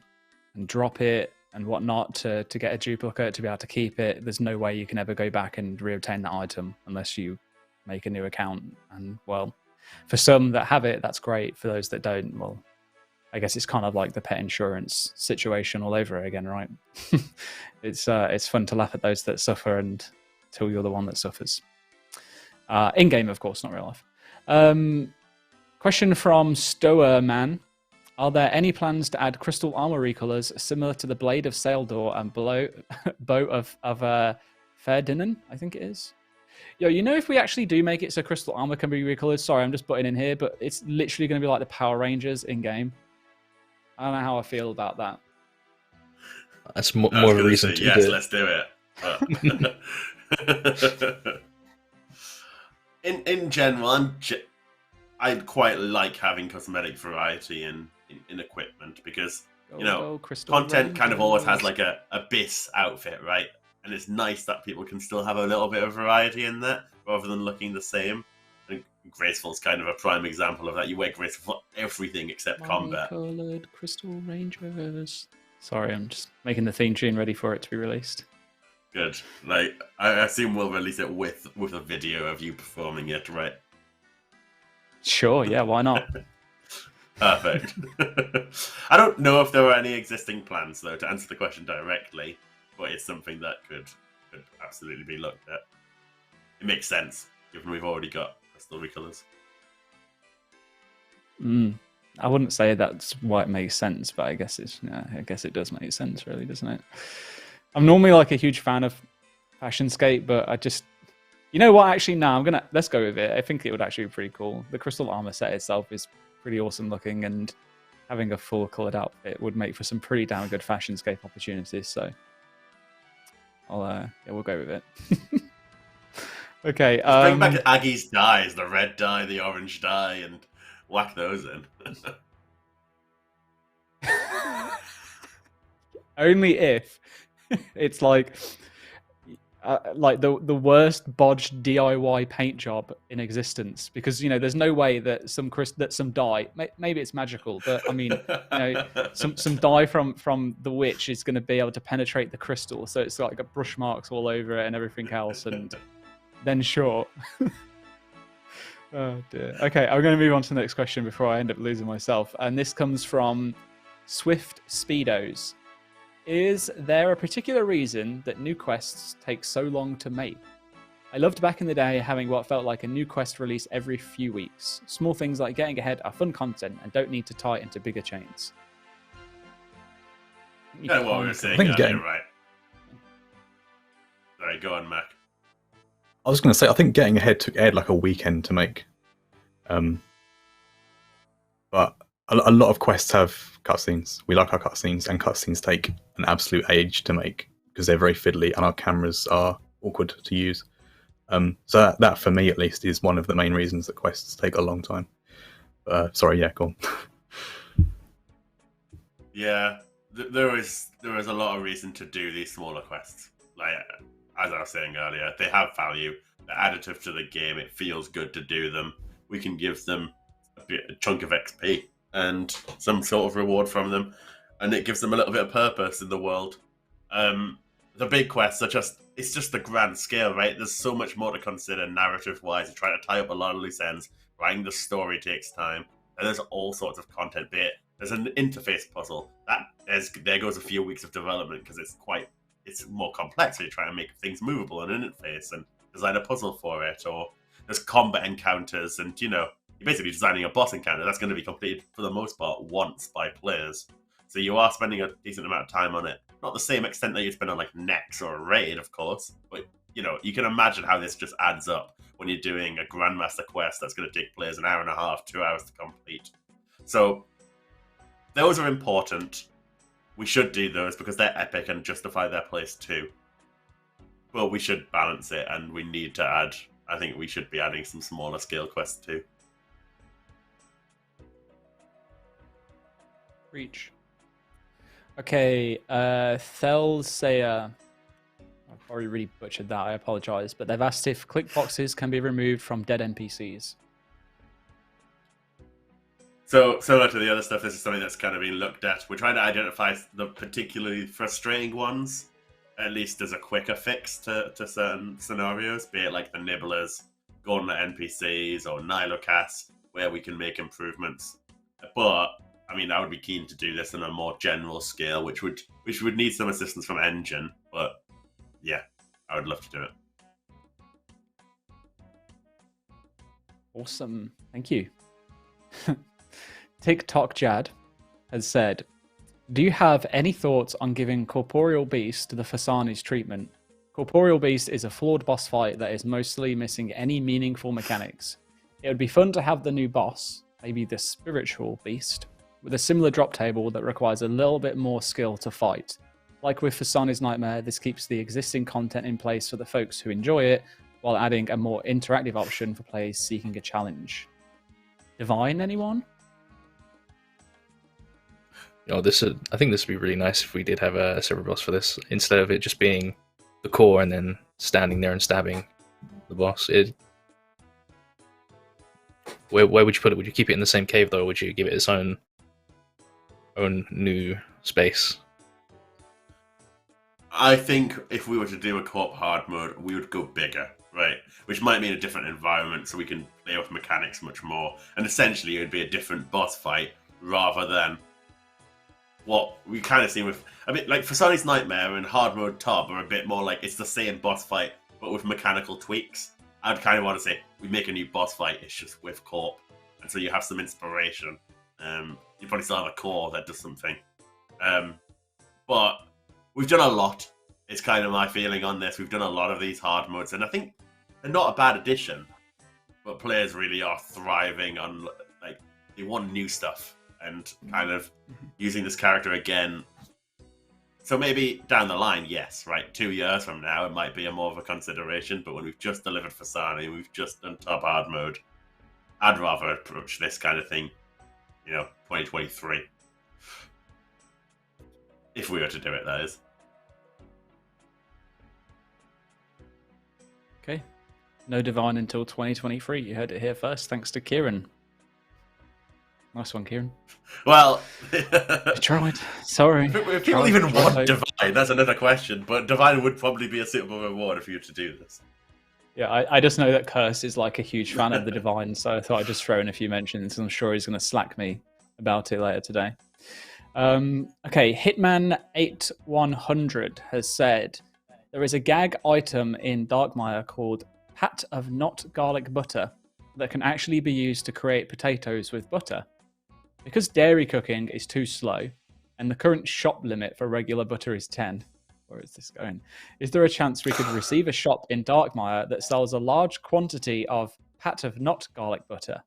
and drop it and whatnot to get a duplicate to be able to keep it, there's no way you can ever go back and reobtain that item unless you make a new account. And well, for some that have it, that's great. For those that don't, well, I guess it's kind of like the pet insurance situation all over again, right? It's fun to laugh at those that suffer until you're the one that suffers. In game, of course, not real life. Question from Stower Man. Are there any plans to add crystal armor recolors similar to the blade of Saildor and bow of Ferdinand? I think it is. Yo, you know, if we actually do make it so crystal armor can be recolored, sorry, I'm just putting in here, but it's literally going to be like the Power Rangers in game. I don't know how I feel about that. That's more of a reason to yes, do it. let's do it. In general, I'd quite like having cosmetic variety in equipment because content kind of always has like a base outfit, right? And it's nice that people can still have a little bit of variety in that rather than looking the same. And Graceful's kind of a prime example of that. You wear Graceful for everything except combat. Colored Crystal Rangers. Sorry, I'm just making the theme tune ready for it to be released. Good. Like, I assume we'll release it with a video of you performing it, right? Sure, yeah, why not? Perfect. I don't know if there are any existing plans, though, to answer the question directly, but it's something that could absolutely be looked at. It makes sense, given we've already got crystal recolors. I wouldn't say that's why it makes sense, but I guess it does make sense, really, doesn't it? I'm normally like a huge fan of Fashionscape, but I just, you know what? Actually, no, let's go with it. I think it would actually be pretty cool. The crystal armor set itself is pretty awesome looking, and having a full colored outfit would make for some pretty damn good Fashionscape opportunities. So, we'll go with it. Okay. Bring back Aggie's dyes, the red dye, the orange dye, and whack those in. Only if it's like the worst bodged DIY paint job in existence, because there's no way that some dye, maybe it's magical, but I mean, some dye from the witch is going to be able to penetrate the crystal, so it's like got brush marks all over it and everything else, and then sure. Oh dear. Okay, I'm going to move on to the next question before I end up losing myself, and this comes from Swift Speedos. Is there a particular reason that new quests take so long to make? I loved back in the day having what felt like a new quest release every few weeks. Small things like getting ahead are fun content and don't need to tie into bigger chains. Yeah, what we were saying earlier, right? Sorry, go on, Mack. I was going to say, I think getting ahead took Ed like a weekend to make. But a lot of quests have cutscenes. We like our cutscenes, and cutscenes take an absolute age to make because they're very fiddly and our cameras are awkward to use. So that for me at least is one of the main reasons that quests take a long time. Sorry, yeah, go on. Yeah, there is a lot of reason to do these smaller quests. Like, as I was saying earlier, they have value. They're additive to the game. It feels good to do them. We can give them a chunk of XP and some sort of reward from them, and it gives them a little bit of purpose in the world. The big quests are it's just the grand scale, right? There's so much more to consider narrative-wise. You're trying to tie up a lot of loose ends. Writing the story takes time, and there's all sorts of content bit. There's an interface puzzle. There goes a few weeks of development because it's more complex. So you're trying to make things movable in an interface and design a puzzle for it. Or there's combat encounters, and you're basically designing a boss encounter that's going to be completed for the most part once by players. So you are spending a decent amount of time on it. Not the same extent that you'd spend on like Nex or a Raid, of course, but you can imagine how this just adds up when you're doing a Grandmaster quest that's going to take players an hour and a half, 2 hours to complete. So those are important. We should do those because they're epic and justify their place too. But we should balance it, and we need to add. I think we should be adding some smaller scale quests too. Reach. Okay, Thelsayer. I've probably really butchered that, I apologize. But they've asked if click boxes can be removed from dead NPCs. So, similar to the other stuff, this is something that's kind of been looked at. We're trying to identify the particularly frustrating ones, at least as a quicker fix to certain scenarios, be it like the Nibblers, Gauntlet NPCs, or Nilocast, where we can make improvements. But, I mean, I would be keen to do this on a more general scale, which would need some assistance from Engine, but yeah, I would love to do it. Awesome. Thank you. TikTok Jad has said, do you have any thoughts on giving Corporeal Beast the Fasani's treatment? Corporeal Beast is a flawed boss fight that is mostly missing any meaningful mechanics. It would be fun to have the new boss, maybe the Spiritual Beast, with a similar drop table that requires a little bit more skill to fight. Like with Fasani's Nightmare, this keeps the existing content in place for the folks who enjoy it, while adding a more interactive option for players seeking a challenge. Divine, anyone? I think this would be really nice if we did have a separate boss for this, instead of it just being the core and then standing there and stabbing the boss. Where would you put it? Would you keep it in the same cave though, or would you give it its own new space? I think if we were to do a co-op hard mode, we would go bigger, right? Which might mean a different environment, so we can play with mechanics much more. And essentially, it would be a different boss fight rather than what we kind of seen with. I mean, like Fasani's Nightmare and hard mode Top are a bit more like it's the same boss fight, but with mechanical tweaks. I'd kind of want to say we make a new boss fight. It's just with co-op, and so you have some inspiration. You probably still have a core that does something, but we've done a lot. It's kind of my feeling on this. We've done a lot of these hard modes, and I think they're not a bad addition. But players really are thriving on, like, they want new stuff and kind of using this character again. So maybe down the line, yes, right? 2 years from now, it might be a more of a consideration. But when we've just delivered Fasani, we've just done top hard mode, I'd rather approach this kind of thing, 2023. If we were to do it, that is. Okay. No Divine until 2023. You heard it here first, thanks to Kieren. Nice one, Kieren. Well, I tried. Sorry. If people even want Divine, that's another question. But Divine would probably be a suitable reward for you to do this. Yeah, I just know that Curse is like a huge fan of the Divine, so I thought I'd just throw in a few mentions. I'm sure he's going to slack me about it later today. Okay, Hitman 8100 has said, there is a gag item in Darkmire called Pat of Not Garlic Butter that can actually be used to create potatoes with butter. Because dairy cooking is too slow, and the current shop limit for regular butter is 10, where is this going? Is there a chance we could receive a shop in Darkmire that sells a large quantity of Pat of Not Garlic Butter?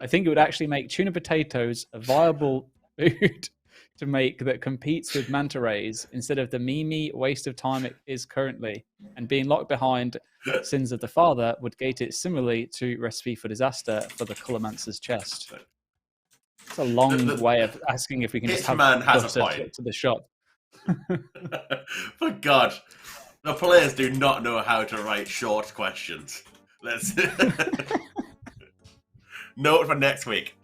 I think it would actually make tuna potatoes a viable food to make that competes with manta rays instead of the meme waste of time it is currently, and being locked behind Sins of the Father would gate it similarly to Recipe for Disaster for the Colomancer's Chest. It's a long way of asking if we can just have butter to the shop. For God, the players do not know how to write short questions. Let's note for next week.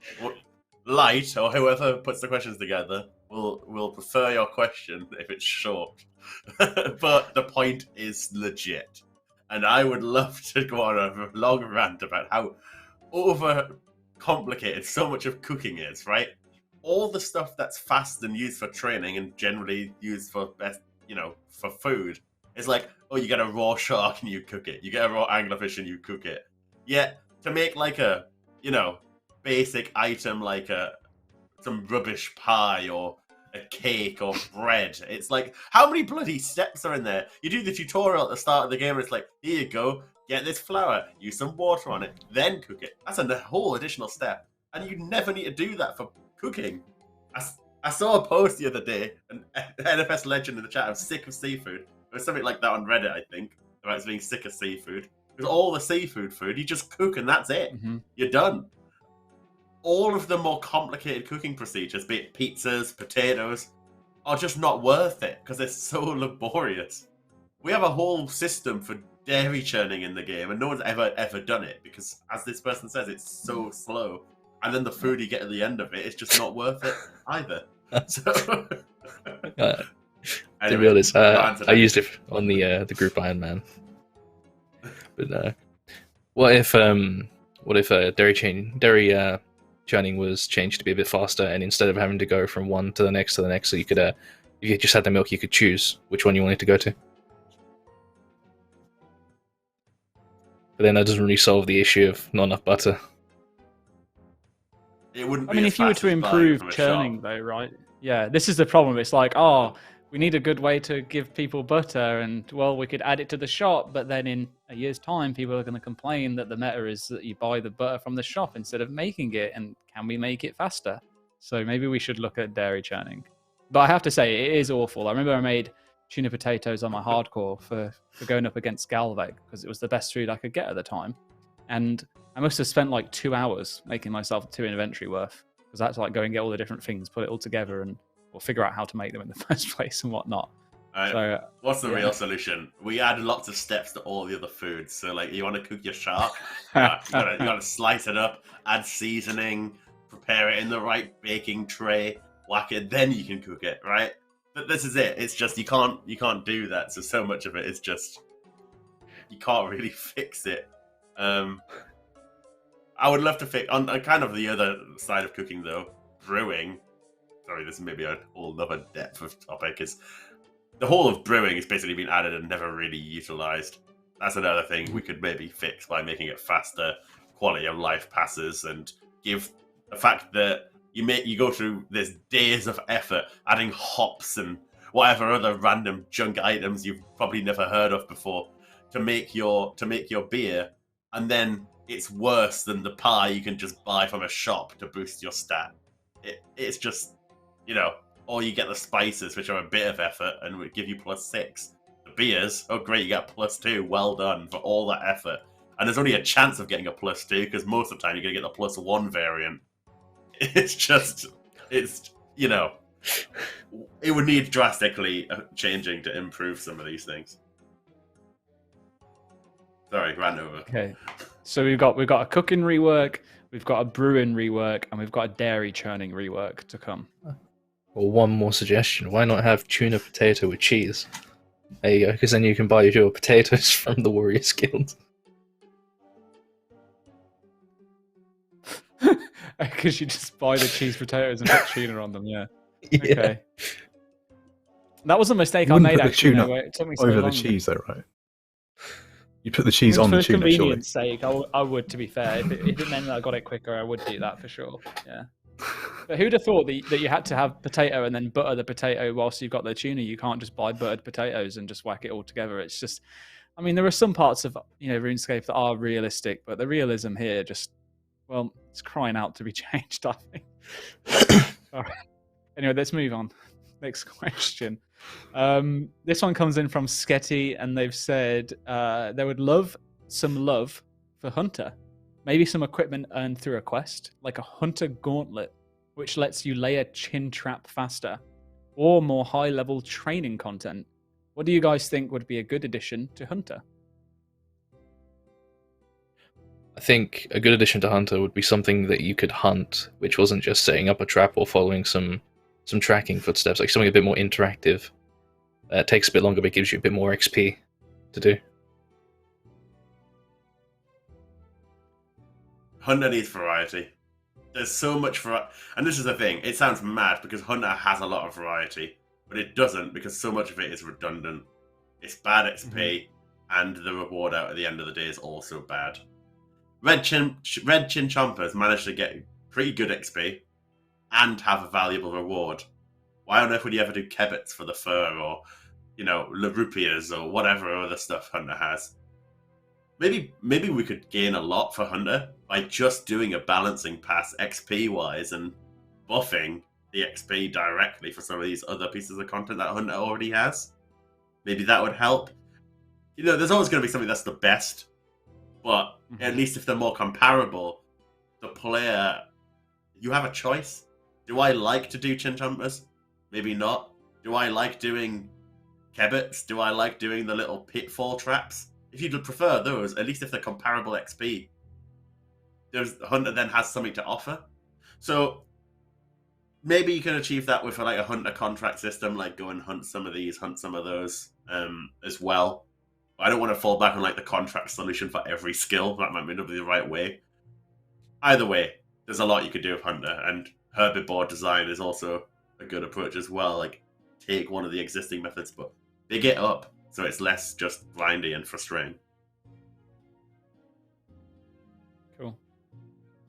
Light, or whoever puts the questions together, will prefer your question if it's short. But the point is legit. And I would love to go on a long rant about how over-complicated so much of cooking is, right? All the stuff that's fast and used for training and generally used for best, for food is like, oh, you get a raw shark and you cook it. You get a raw anglerfish and you cook it. Yet, to make like a, basic item like some rubbish pie or a cake or bread, it's like, how many bloody steps are in there? You do the tutorial at the start of the game and it's like, here you go, get this flour, use some water on it, then cook it. That's a whole additional step. And you never need to do that for cooking. I saw a post the other day, an NFS legend in the chat, I'm sick of seafood. It was something like that on Reddit, I think, about being sick of seafood. Because all the seafood food, you just cook and that's it. Mm-hmm. You're done. All of the more complicated cooking procedures, be it pizzas, potatoes, are just not worth it because they're so laborious. We have a whole system for dairy churning in the game, and no one's ever done it because, as this person says, it's so slow. And then the food you get at the end of it is just not worth it either. So, To anyway, be honest, answer I that. used it on the group Iron Man. But what if dairy churning was changed to be a bit faster, and instead of having to go from one to the next, so you could if you just had the milk, you could choose which one you wanted to go to. But then that doesn't really solve the issue of not enough butter. It wouldn't I be mean, as if you were fast to as buying it improve from a churning, shop. though, right? Yeah, this is the problem. It's like, oh, we need a good way to give people butter, and well, we could add it to the shop, but then in a year's time, people are going to complain that the meta is that you buy the butter from the shop instead of making it, and can we make it faster? So maybe we should look at dairy churning. But I have to say, it is awful. I remember I made tuna potatoes on my hardcore for going up against Galveg because it was the best food I could get at the time, and I must have spent like 2 hours making myself 2 inventory worth because I had to like go and get all the different things, put it all together, and or figure out how to make them in the first place and whatnot. So What's the yeah. real solution? We add lots of steps to all the other foods. So, like, you want to cook your shark, you gotta slice it up, add seasoning, prepare it in the right baking tray, whack it, then you can cook it, right? But this is it. It's just you can't do that. So much of it is just you can't really fix it. I would love to fix on kind of the other side of cooking though, brewing. Sorry, this is maybe a whole other depth of topic. Is the whole of brewing has basically been added and never really utilized. That's another thing we could maybe fix by making it faster, quality of life passes, and give the fact that you go through this days of effort adding hops and whatever other random junk items you've probably never heard of before to make your beer, and then it's worse than the pie you can just buy from a shop to boost your stat. It's just, or you get the spices, which are a bit of effort and would give you +6. The beers, oh great, you get +2. Well done for all that effort. And there's only a chance of getting a +2 because most of the time you're going to get the +1 variant. It's just, it would need drastically changing to improve some of these things. Sorry, ran over. Okay, so we've got a cooking rework, we've got a brewing rework, and we've got a dairy churning rework to come. Or one more suggestion: why not have tuna potato with cheese? There you go, because then you can buy your potatoes from the Warriors Guild. Because you just buy the cheese potatoes and put tuna on them, yeah. Yeah. Okay. That was a mistake You I wouldn't made put the actually. tuna Where it took me so over long. the cheese, though, right? You put the cheese I mean, on the for tuna, surely. convenience sake, I would, to be fair. If it meant that I got it quicker, I would do that for sure. Yeah. But who'd have thought that you had to have potato and then butter the potato whilst you've got the tuna? You can't just buy buttered potatoes and just whack it all together. It's just, I mean, there are some parts of RuneScape that are realistic, but the realism here just, well, it's crying out to be changed, I think. All right. Anyway, let's move on. Next question. This one comes in from Sketty, and they've said they would love some love for Hunter. Maybe some equipment earned through a quest, like a Hunter Gauntlet, which lets you lay a chin trap faster, or more high-level training content. What do you guys think would be a good addition to Hunter? I think a good addition to Hunter would be something that you could hunt, which wasn't just setting up a trap or following some tracking footsteps, like something a bit more interactive. It takes a bit longer, but gives you a bit more XP to do. Hunter needs variety. There's so much variety. And this is the thing, it sounds mad because Hunter has a lot of variety, but it doesn't because so much of it is redundant. It's bad XP, and the reward out at the end of the day is also bad. Red Chin Chompers managed to get pretty good XP and have a valuable reward. Why on earth would you ever do Kebits for the fur or, Rupias or whatever other stuff Hunter has? Maybe we could gain a lot for Hunter by just doing a balancing pass XP-wise and buffing the XP directly for some of these other pieces of content that Hunter already has. Maybe that would help. You know, there's always going to be something that's the best, but at least if they're more comparable, the player, you have a choice. Do I like to do chinchompers? Maybe not. Do I like doing kebits? Do I like doing the little pitfall traps? If you'd prefer those, at least if they're comparable XP, Hunter then has something to offer. So maybe you can achieve that with like a Hunter contract system, like go and hunt some of these, hunt some of those as well. But I don't want to fall back on like the contract solution for every skill. That might not be the right way. Either way, there's a lot you could do with Hunter, and herbivore design is also a good approach as well. Like take one of the existing methods, but big it up so it's less just grindy and frustrating. Cool.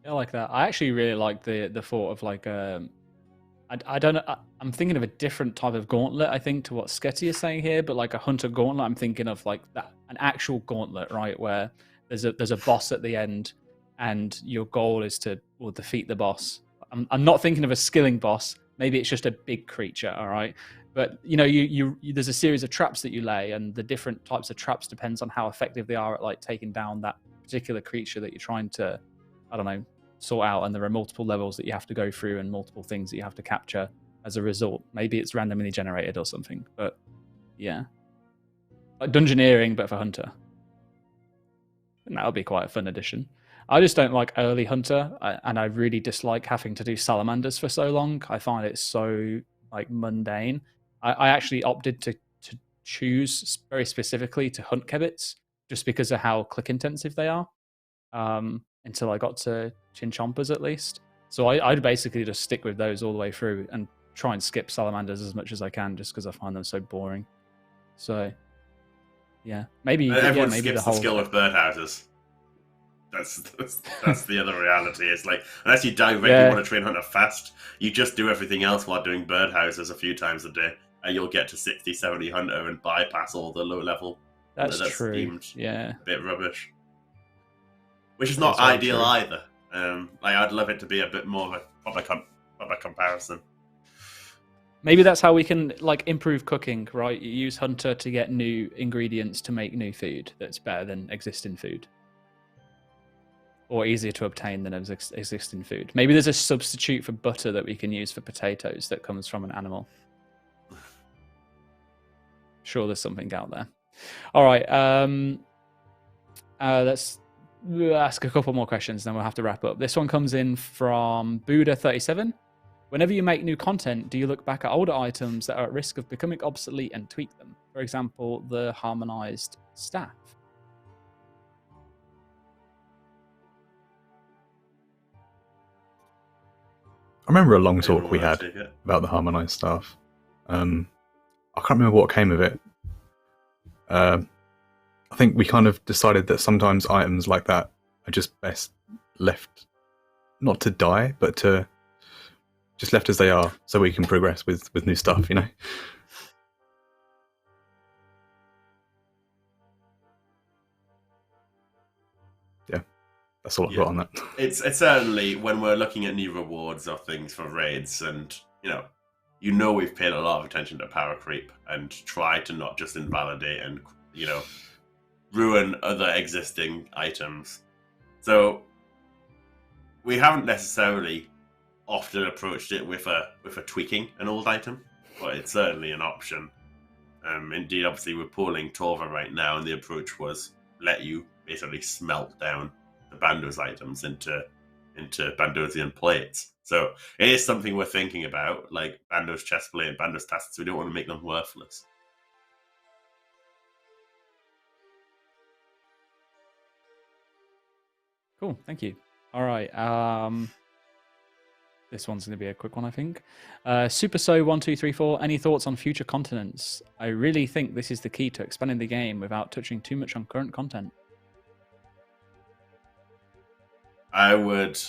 Yeah, I like that. I actually really like the thought of like I don't know. I'm thinking of a different type of gauntlet, I think, to what Sketty is saying here. But like a hunter gauntlet, I'm thinking of like that, an actual gauntlet, right? Where there's a boss at the end, and your goal is to defeat the boss. I'm not thinking of a skilling boss. Maybe it's just a big creature, all right? But you know, you there's a series of traps that you lay, and the different types of traps depends on how effective they are at like taking down that particular creature that you're trying to, I don't know, sort out. And there are multiple levels that you have to go through and multiple things that you have to capture as a result. Maybe it's randomly generated or something, but yeah, like dungeoneering but for hunter, and that would be quite a fun addition. I just don't like early hunter, and I really dislike having to do salamanders for so long. I find it so like mundane. I actually opted to choose very specifically to hunt kebits just because of how click intensive they are. Until I got to chinchompers at least. So I'd basically just stick with those all the way through and try and skip salamanders as much as I can just because I find them so boring. So yeah, maybe Everyone maybe skips the skill with birdhouses. That's the other reality. It's like unless you directly want to train hunter fast, you just do everything else while doing birdhouses a few times a day, and you'll get to 60, 70 hunter and bypass all the low level. That's true. Yeah, a bit rubbish. Which is not ideal either. Like I'd love it to be a bit more of a proper comparison. Maybe that's how we can like improve cooking, right? You use hunter to get new ingredients to make new food that's better than existing food, or easier to obtain than existing food. Maybe there's a substitute for butter that we can use for potatoes that comes from an animal. Sure, there's something out there. All right, let's ask a couple more questions, then we'll have to wrap up. This one comes in from Buddha37. Whenever you make new content, do you look back at older items that are at risk of becoming obsolete and tweak them? For example, the harmonized staff. I remember a long talk we had about the harmonized staff. I can't remember what came of it. I think we kind of decided that sometimes items like that are just best left, not to die, but to just left as they are, so we can progress with new stuff, you know? Yeah, that's all I've got on that. It's certainly when we're looking at new rewards or things for raids, and you know we've paid a lot of attention to power creep and try to not just invalidate and ruin other existing items. So we haven't necessarily often approached it with a tweaking an old item, but it's certainly an option. Indeed, obviously we're pulling Torva right now, and the approach was let you basically smelt down the Bandos items into Bandosian plates. So it is something we're thinking about, like Bandos chestplate and Bandos tassets. We don't want to make them worthless. Cool, thank you. All right, this one's going to be a quick one, I think. SuperSo1234, any thoughts on future continents? I really think this is the key to expanding the game without touching too much on current content. I would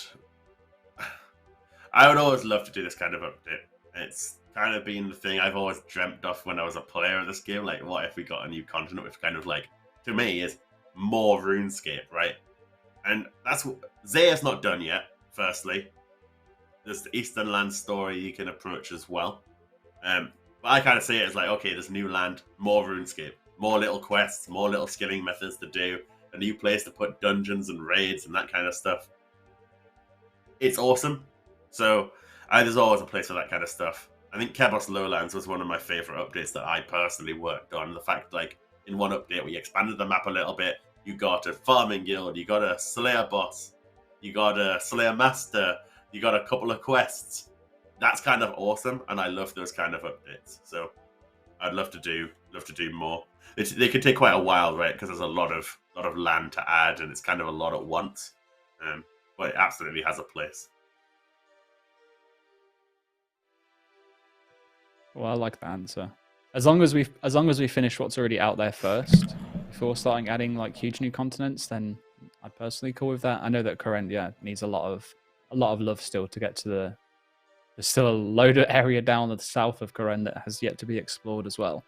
always love to do this kind of update. It's kind of been the thing I've always dreamt of when I was a player of this game. Like, what if we got a new continent with kind of like, to me, is more RuneScape, right? And that's what Zaya's not done yet, firstly. there's the Eastern Land story you can approach as well. But I kind of see it as like, okay, there's new land, more RuneScape, more little quests, more little skilling methods to do, a new place to put dungeons and raids and that kind of stuff. It's awesome. So there's always a place for that kind of stuff. I think Kebos Lowlands was one of my favorite updates that I personally worked on. The fact, like, in one update we expanded the map a little bit, you got a farming guild, you got a Slayer boss, you got a Slayer master, you got a couple of quests. That's kind of awesome, and I love those kind of updates. So I'd love to do more. They could take quite a while, right? Because there's a lot of land to add, and it's kind of a lot at once. But it absolutely has a place. Well, I like the answer. As long as we finish what's already out there first, before starting adding like huge new continents, then I'm personally cool with that. I know that Kieren, needs a lot of love still to get to the. There's still a load of area down the south of Kieren that has yet to be explored as well.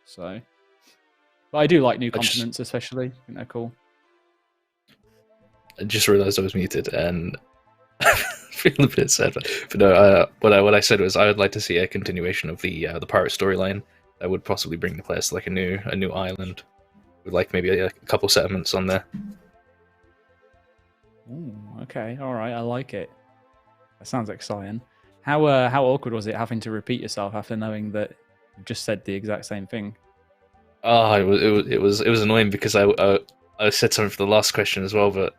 So, but I do like new continents, especially. I think they're cool. I just realized I was muted and feel a bit sad. But no, what I said was I would like to see a continuation of the pirate storyline that would possibly bring the players to like a new island with like maybe a couple settlements on there. Ooh, okay, all right, I like it. That sounds exciting. How awkward was it having to repeat yourself after knowing that you just said the exact same thing? Oh, it was annoying because I said something for the last question as well, but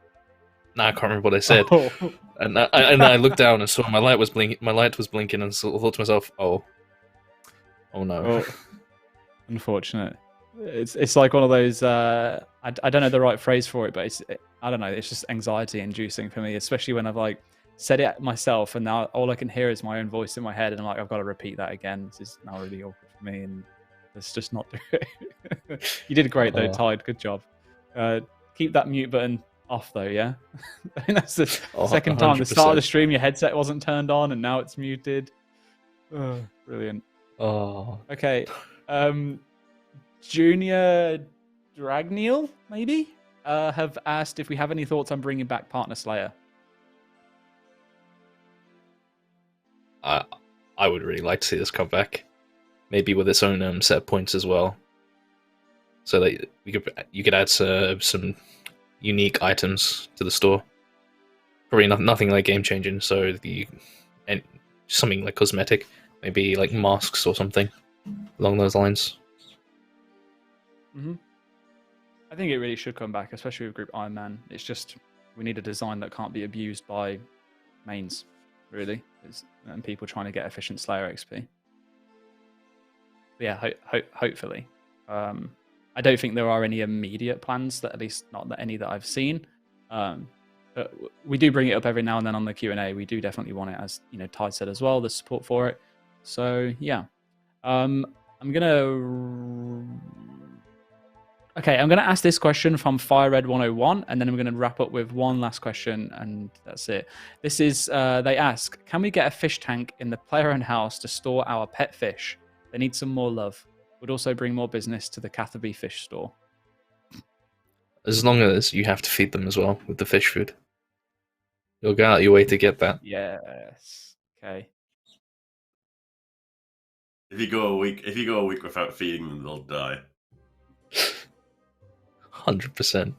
now I can't remember what I said. Oh. And I looked down and saw my light was blinking. My light was blinking, and so I thought to myself, "Oh no." Oh, unfortunate. It's like one of those. I don't know the right phrase for it, but I don't know. It's just anxiety inducing for me, especially when I've like said it myself, and now all I can hear is my own voice in my head, and I'm like, I've got to repeat that again. This is now really awkward for me, and let's just not do it. You did great though, Tide. Good job. Keep that mute button off though, yeah. I think that's the second time. 100%. The start of the stream, your headset wasn't turned on, and now it's muted. Oh, brilliant. Oh, okay. Junior Dragneil maybe have asked if we have any thoughts on bringing back Partner Slayer. I would really like to see this come back, maybe with its own set of points as well, so that you could add some unique items to the store. Probably nothing like game changing. So and something like cosmetic, maybe like masks or something along those lines. Mm-hmm. I think it really should come back, especially with Group Iron Man. It's just we need a design that can't be abused by mains, really, and people trying to get efficient Slayer XP. But yeah, hopefully. I don't think there are any immediate plans, that at least not any that I've seen. But we do bring it up every now and then on the Q&A. We do definitely want it, as Tide said as well, the support for it. So yeah, I'm gonna ask this question from FireRed101, and then I'm gonna wrap up with one last question, and that's it. This is they ask, can we get a fish tank in the player-owned house to store our pet fish? They need some more love. Would also bring more business to the Catherby fish store. As long as you have to feed them as well with the fish food. You'll go out your way to get that. Yes. Okay. If you go a week without feeding them, they'll die. 100%. And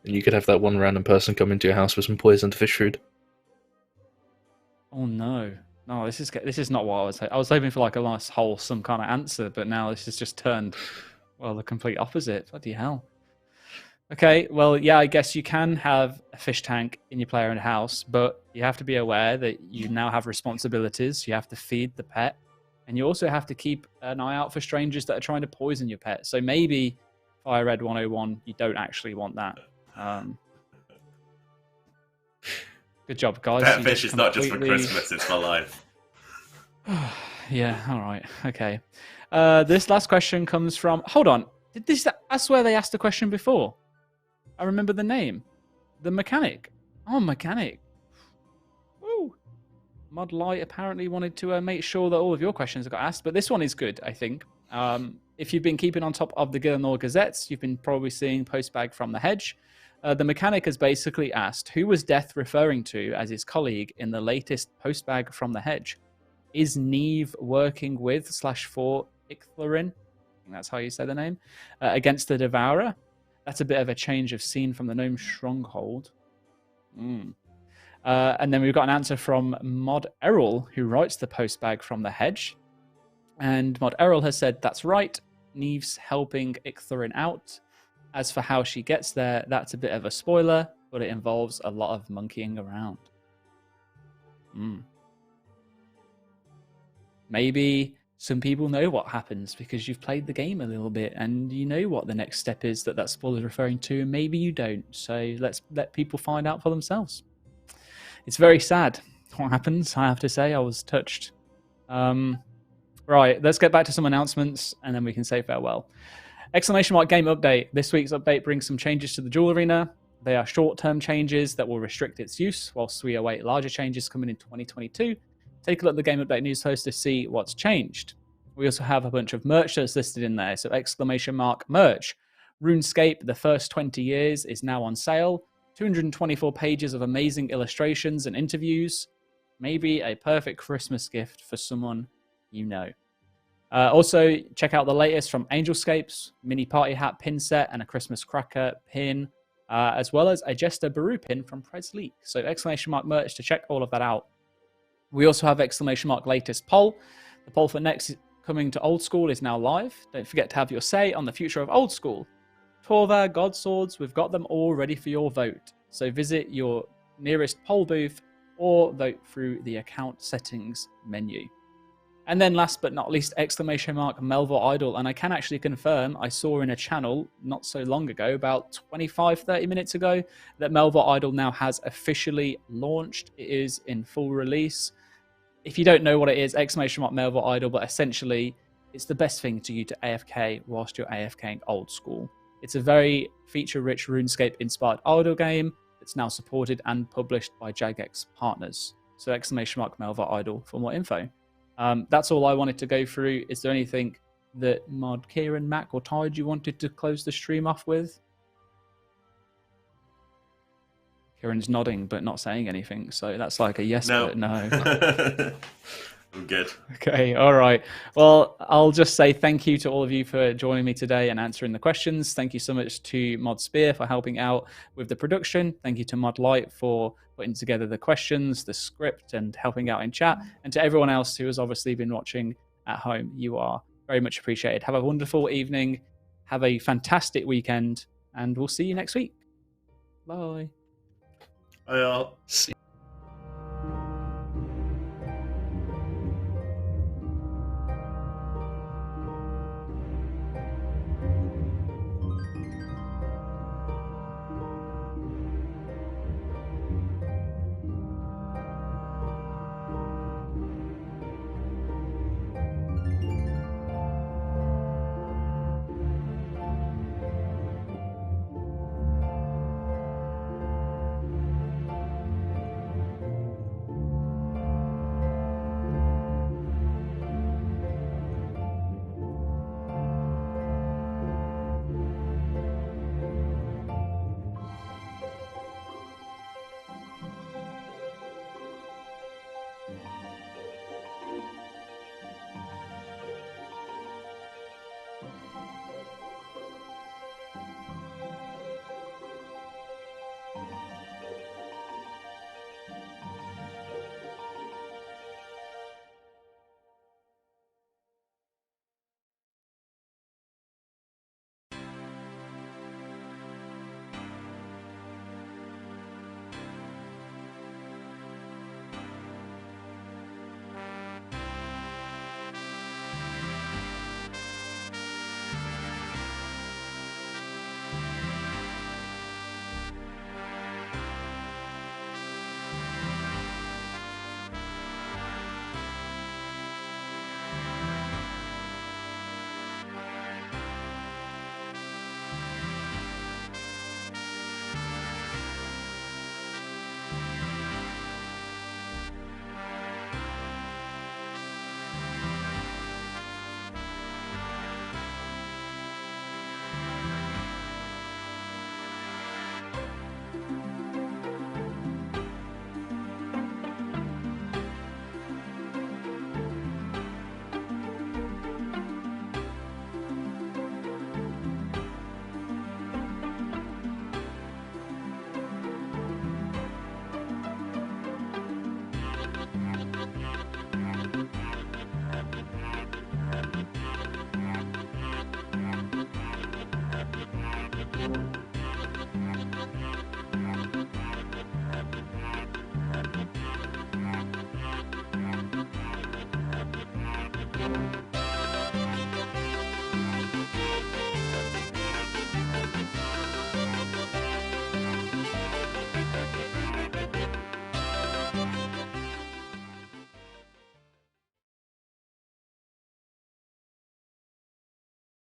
you could have that one random person come into your house with some poisoned fish food. Oh no. No, this is not what I was hoping. I was hoping for like a nice wholesome kind of answer, but now this has just turned, well, the complete opposite. Bloody hell. Okay, well, yeah, I guess you can have a fish tank in your player-owned house, but you have to be aware that you now have responsibilities. You have to feed the pet, and you also have to keep an eye out for strangers that are trying to poison your pet. So maybe, FireRed101, you don't actually want that. Good job, guys. Pet fish is not just for Christmas, it's for life. Yeah, all right. Okay. This last question comes from... Hold on. I swear they asked a question before. I remember the name. The Mechanic. Oh, Mechanic. Woo. Mod Light apparently wanted to make sure that all of your questions got asked, but this one is good, I think. If you've been keeping on top of the Gillinor Gazettes, you've been probably seeing Postbag from the Hedge. The mechanic has basically asked, who was Death referring to as his colleague in the latest Postbag from the Hedge? Is Neve working with /for Icthlorin? I think that's how you say the name. Against the Devourer? That's a bit of a change of scene from the Gnome Stronghold. And then we've got an answer from Mod Errol, who writes the Postbag from the Hedge. And Mod Errol has said, that's right, Neve's helping Icthlorin out. As for how she gets there, that's a bit of a spoiler, but it involves a lot of monkeying around. Maybe some people know what happens because you've played the game a little bit and you know what the next step is that spoiler is referring to, and maybe you don't. So let's let people find out for themselves. It's very sad what happens, I have to say. I was touched. Right, let's get back to some announcements and then we can say farewell. Exclamation mark game update. This week's update brings some changes to the Duel Arena. They are short-term changes that will restrict its use whilst we await larger changes coming in 2022. Take a look at the Game Update news post to see what's changed. We also have a bunch of merch that's listed in there. So exclamation mark merch. RuneScape, the first 20 years, is now on sale. 224 pages of amazing illustrations and interviews. Maybe a perfect Christmas gift for someone you know. Also, check out the latest from Angelscapes, mini party hat pin set and a Christmas cracker pin, as well as a Jester Baru pin from Preds League. So exclamation mark merch to check all of that out. We also have exclamation mark latest poll. The poll for next coming to Old School is now live. Don't forget to have your say on the future of Old School. Torva, Godswords, we've got them all ready for your vote. So visit your nearest poll booth or vote through the account settings menu. And then last but not least, exclamation mark Melville Idol. And I can actually confirm, I saw in a channel not so long ago, about 25-30 minutes ago, that Melville Idol now has officially launched. It is in full release. If you don't know what it is, exclamation mark Melville Idol, but essentially it's the best thing to you to AFK whilst you're AFKing Old School. It's a very feature-rich RuneScape-inspired idle game that's now supported and published by Jagex partners. So exclamation mark Melville Idol for more info. That's all I wanted to go through. Is there anything that Mod, Kieren, Mack, or Tide you wanted to close the stream off with? Kieran's nodding but not saying anything, so that's like a yes but no. I'm good. Okay, all right. Well, I'll just say thank you to all of you for joining me today and answering the questions. Thank you so much to Mod Spear for helping out with the production. Thank you to Mod Light for putting together the questions, the script, and helping out in chat. And to everyone else who has obviously been watching at home, you are very much appreciated. Have a wonderful evening. Have a fantastic weekend, and we'll see you next week. Bye. Bye all. See